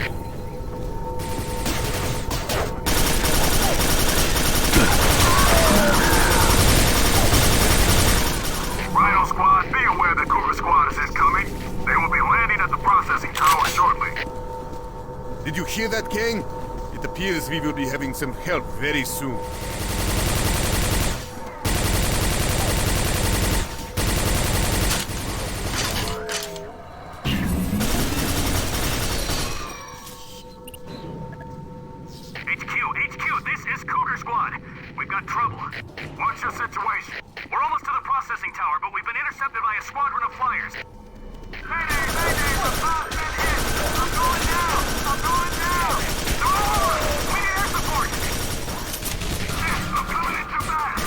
Rhino Squad, be aware that Cougar Squad is incoming. They will be landing at the processing tower shortly. Did you hear that, Kane? It appears we will be having some help very soon. HQ, this is Cougar Squad. We've got trouble. What's your situation? We're almost to the processing tower, but we've been intercepted by a squadron of flyers. Mayday, the pop's been hit! I'm going down! They're all over! We need air support! Shit, I'm coming in too fast!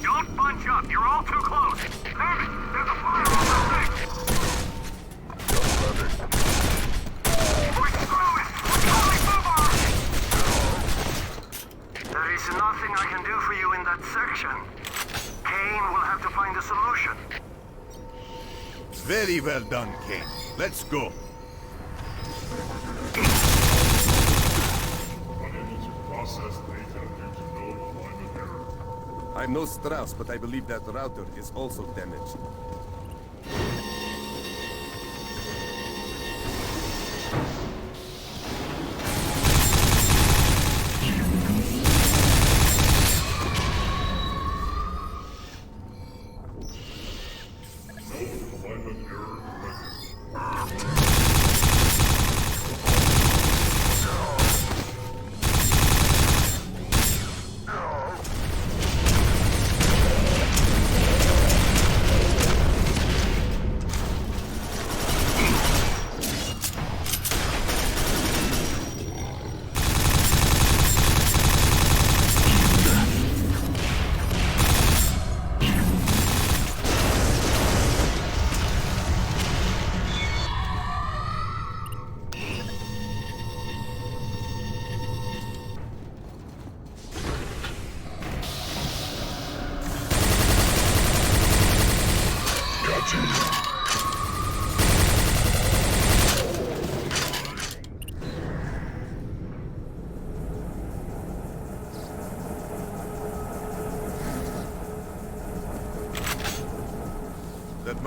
Don't bunch up, you're all too close! Damn it, there's a flyer on the thing! There is nothing I can do for you in that section. Kane will have to find a solution. Very well done, Kane. Let's go. I'm no Strauss, but I believe that router is also damaged.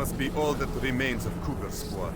must be all that remains of Cougar Squad.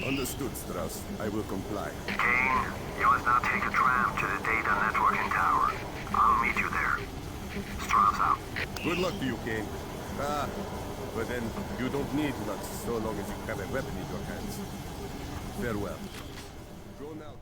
Understood, Strauss. I will comply. Kane, you must now take a tram to the data networking tower. I'll meet you there. Strauss out. Good luck to you, Kane. But then you don't need luck so long as you have a weapon in your hands. Farewell. Go now,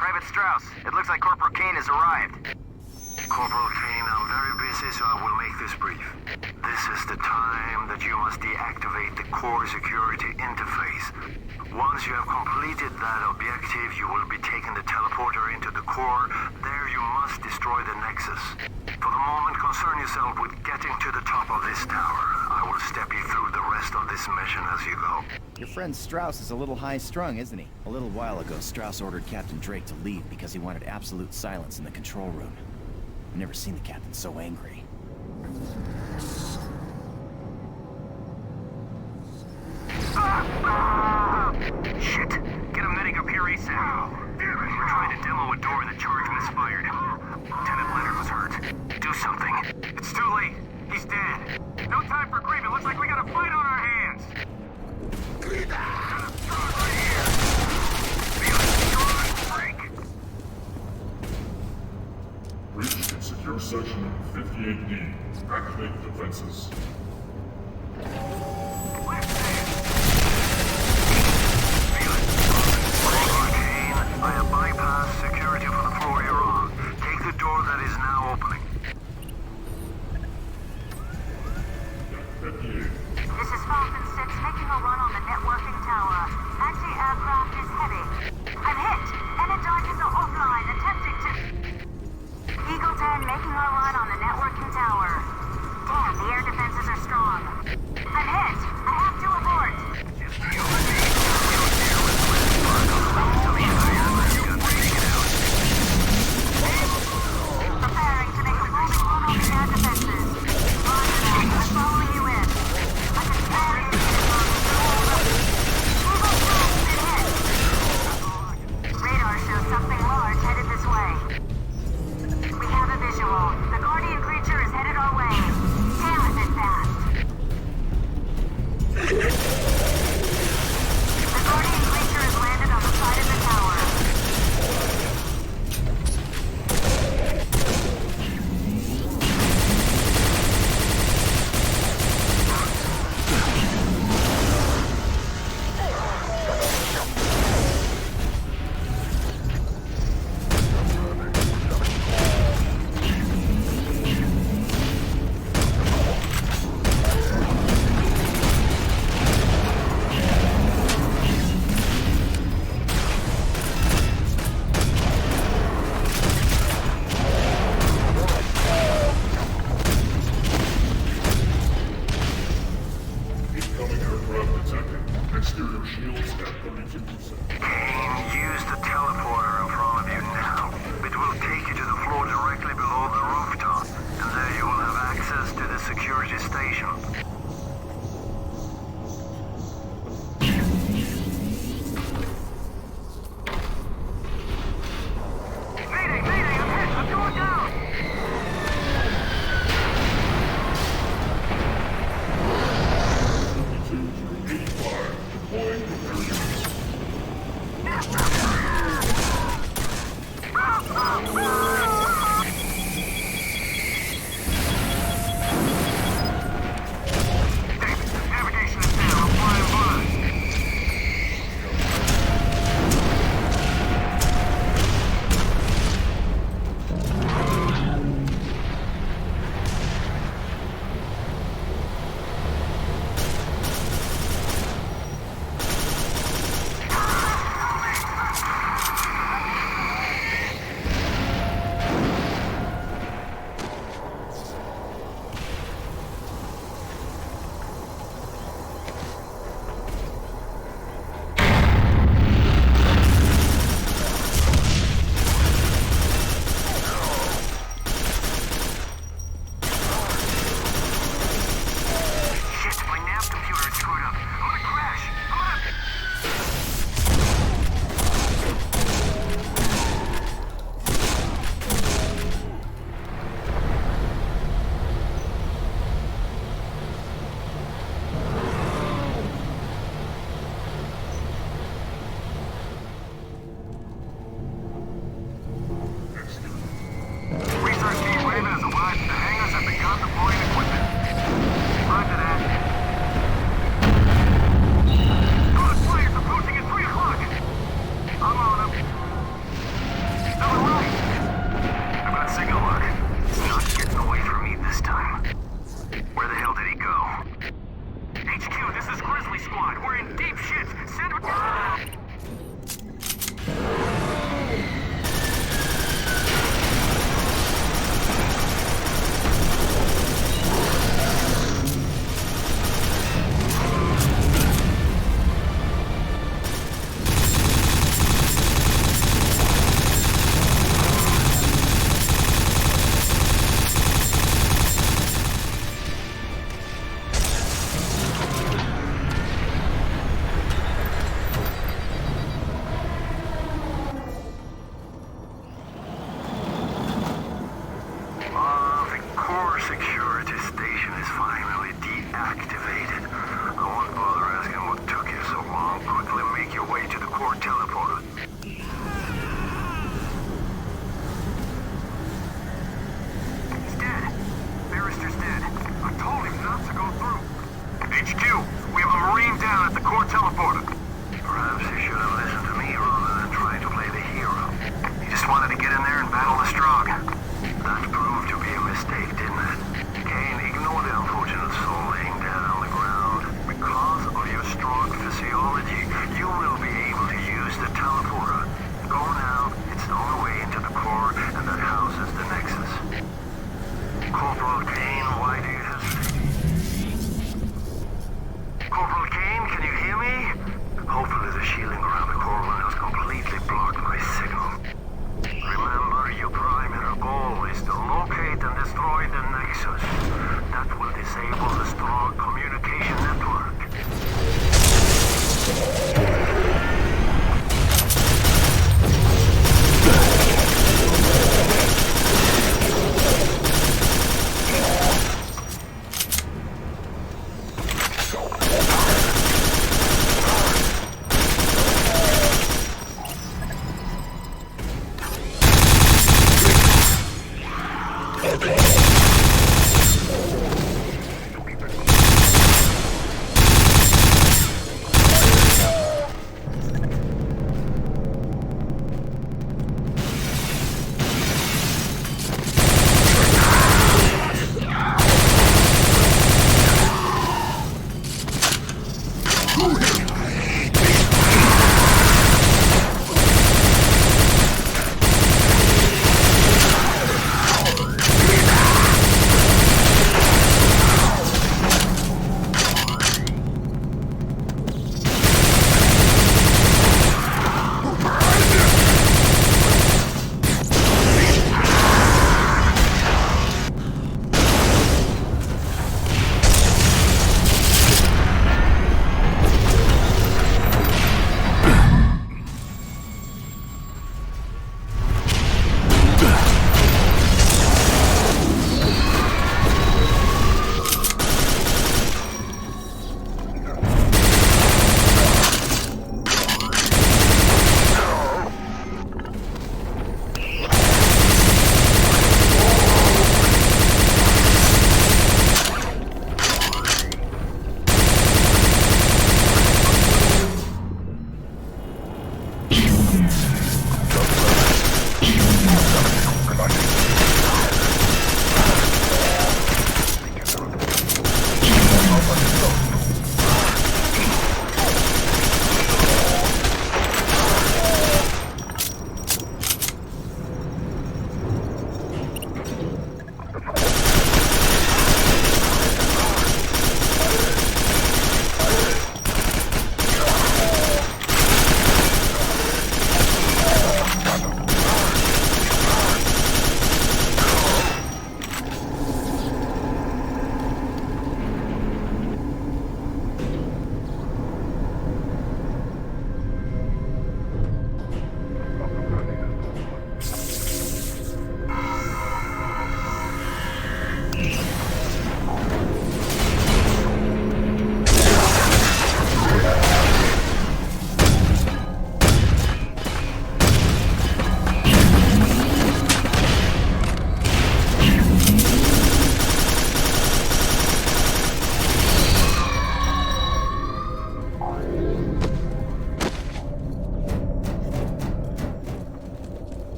Private Strauss, it looks like Corporal Kane has arrived. Corporal Kane, I'm very busy, so I will make this brief. This is the time that you must deactivate the core security interface. Once you have completed that objective, you will be taking the teleporter into the core. There you must destroy the Nexus. For the moment, concern yourself with getting to the top of this tower. I will step you through the rest of this mission as you go. Your friend Strauss is a little high-strung, isn't he? A little while ago, Strauss ordered Captain Drake to leave because he wanted absolute silence in the control room. I've never seen the captain so angry. Shit! Get a medic up here ASAP. We're trying to demo a door and the charge misfired. Lieutenant Leonard was hurt. Do something. It's too late. He's dead. No time for grieving. Looks like we got a fight on our hands. Right here. Feel it. Strong break. Breach in secure section 58D. Activate defenses. I have bypassed security for the floor you're on. Take the door that is now opening. This is Falcon 6 making a run on the networking tower. Anti-aircraft is heavy. I'm hit. Energizers are offline, attempting to... Eagle 10 making a run on the networking tower. Damn, the air defenses are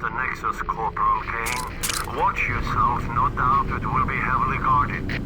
the Nexus, Corporal Kane. Watch yourself, no doubt it will be heavily guarded.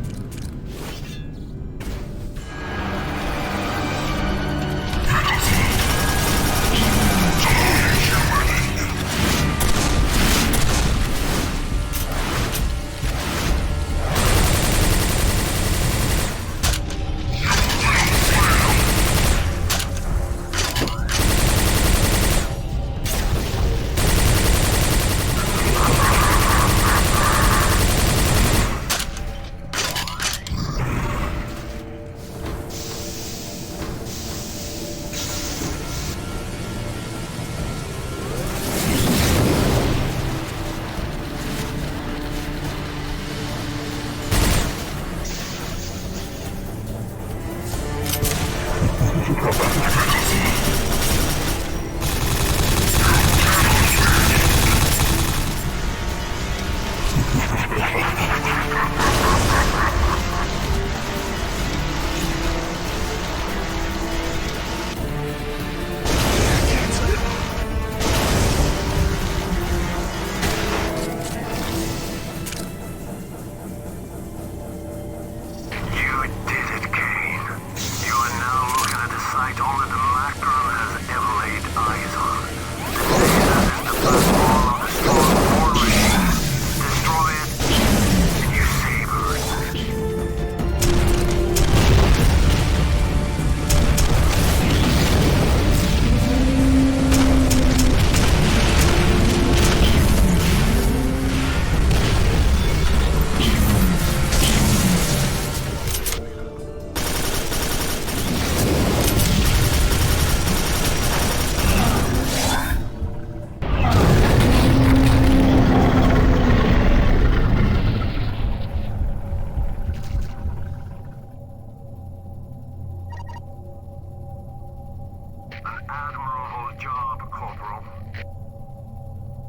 Admirable job, Corporal.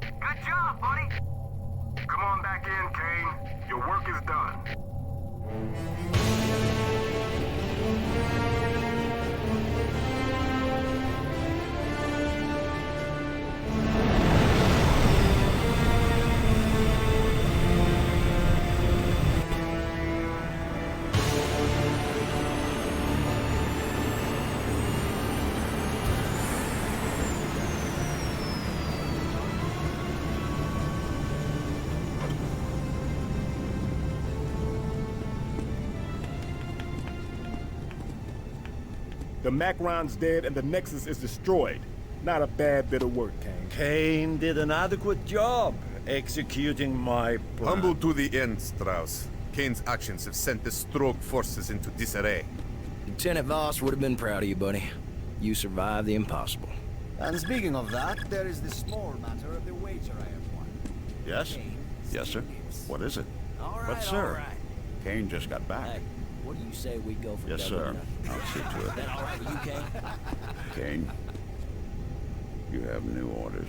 Good job, buddy! Come on back in, Kane. Your work is done. The Macron's dead and the Nexus is destroyed. Not a bad bit of work, Kane. Kane did an adequate job executing my plan. Humble to the end, Strauss. Kane's actions have sent the Strogg forces into disarray. Lieutenant Voss would have been proud of you, buddy. You survived the impossible. And speaking of that, there is the small matter of the wager I have won. Yes? Yes, sir. What is it? All right, But, sir, all right. Kane just got back. Hey, what do you say we go for Yes, sir. double? I'll see to it. That all right with you, Kane? Kane, you have new orders.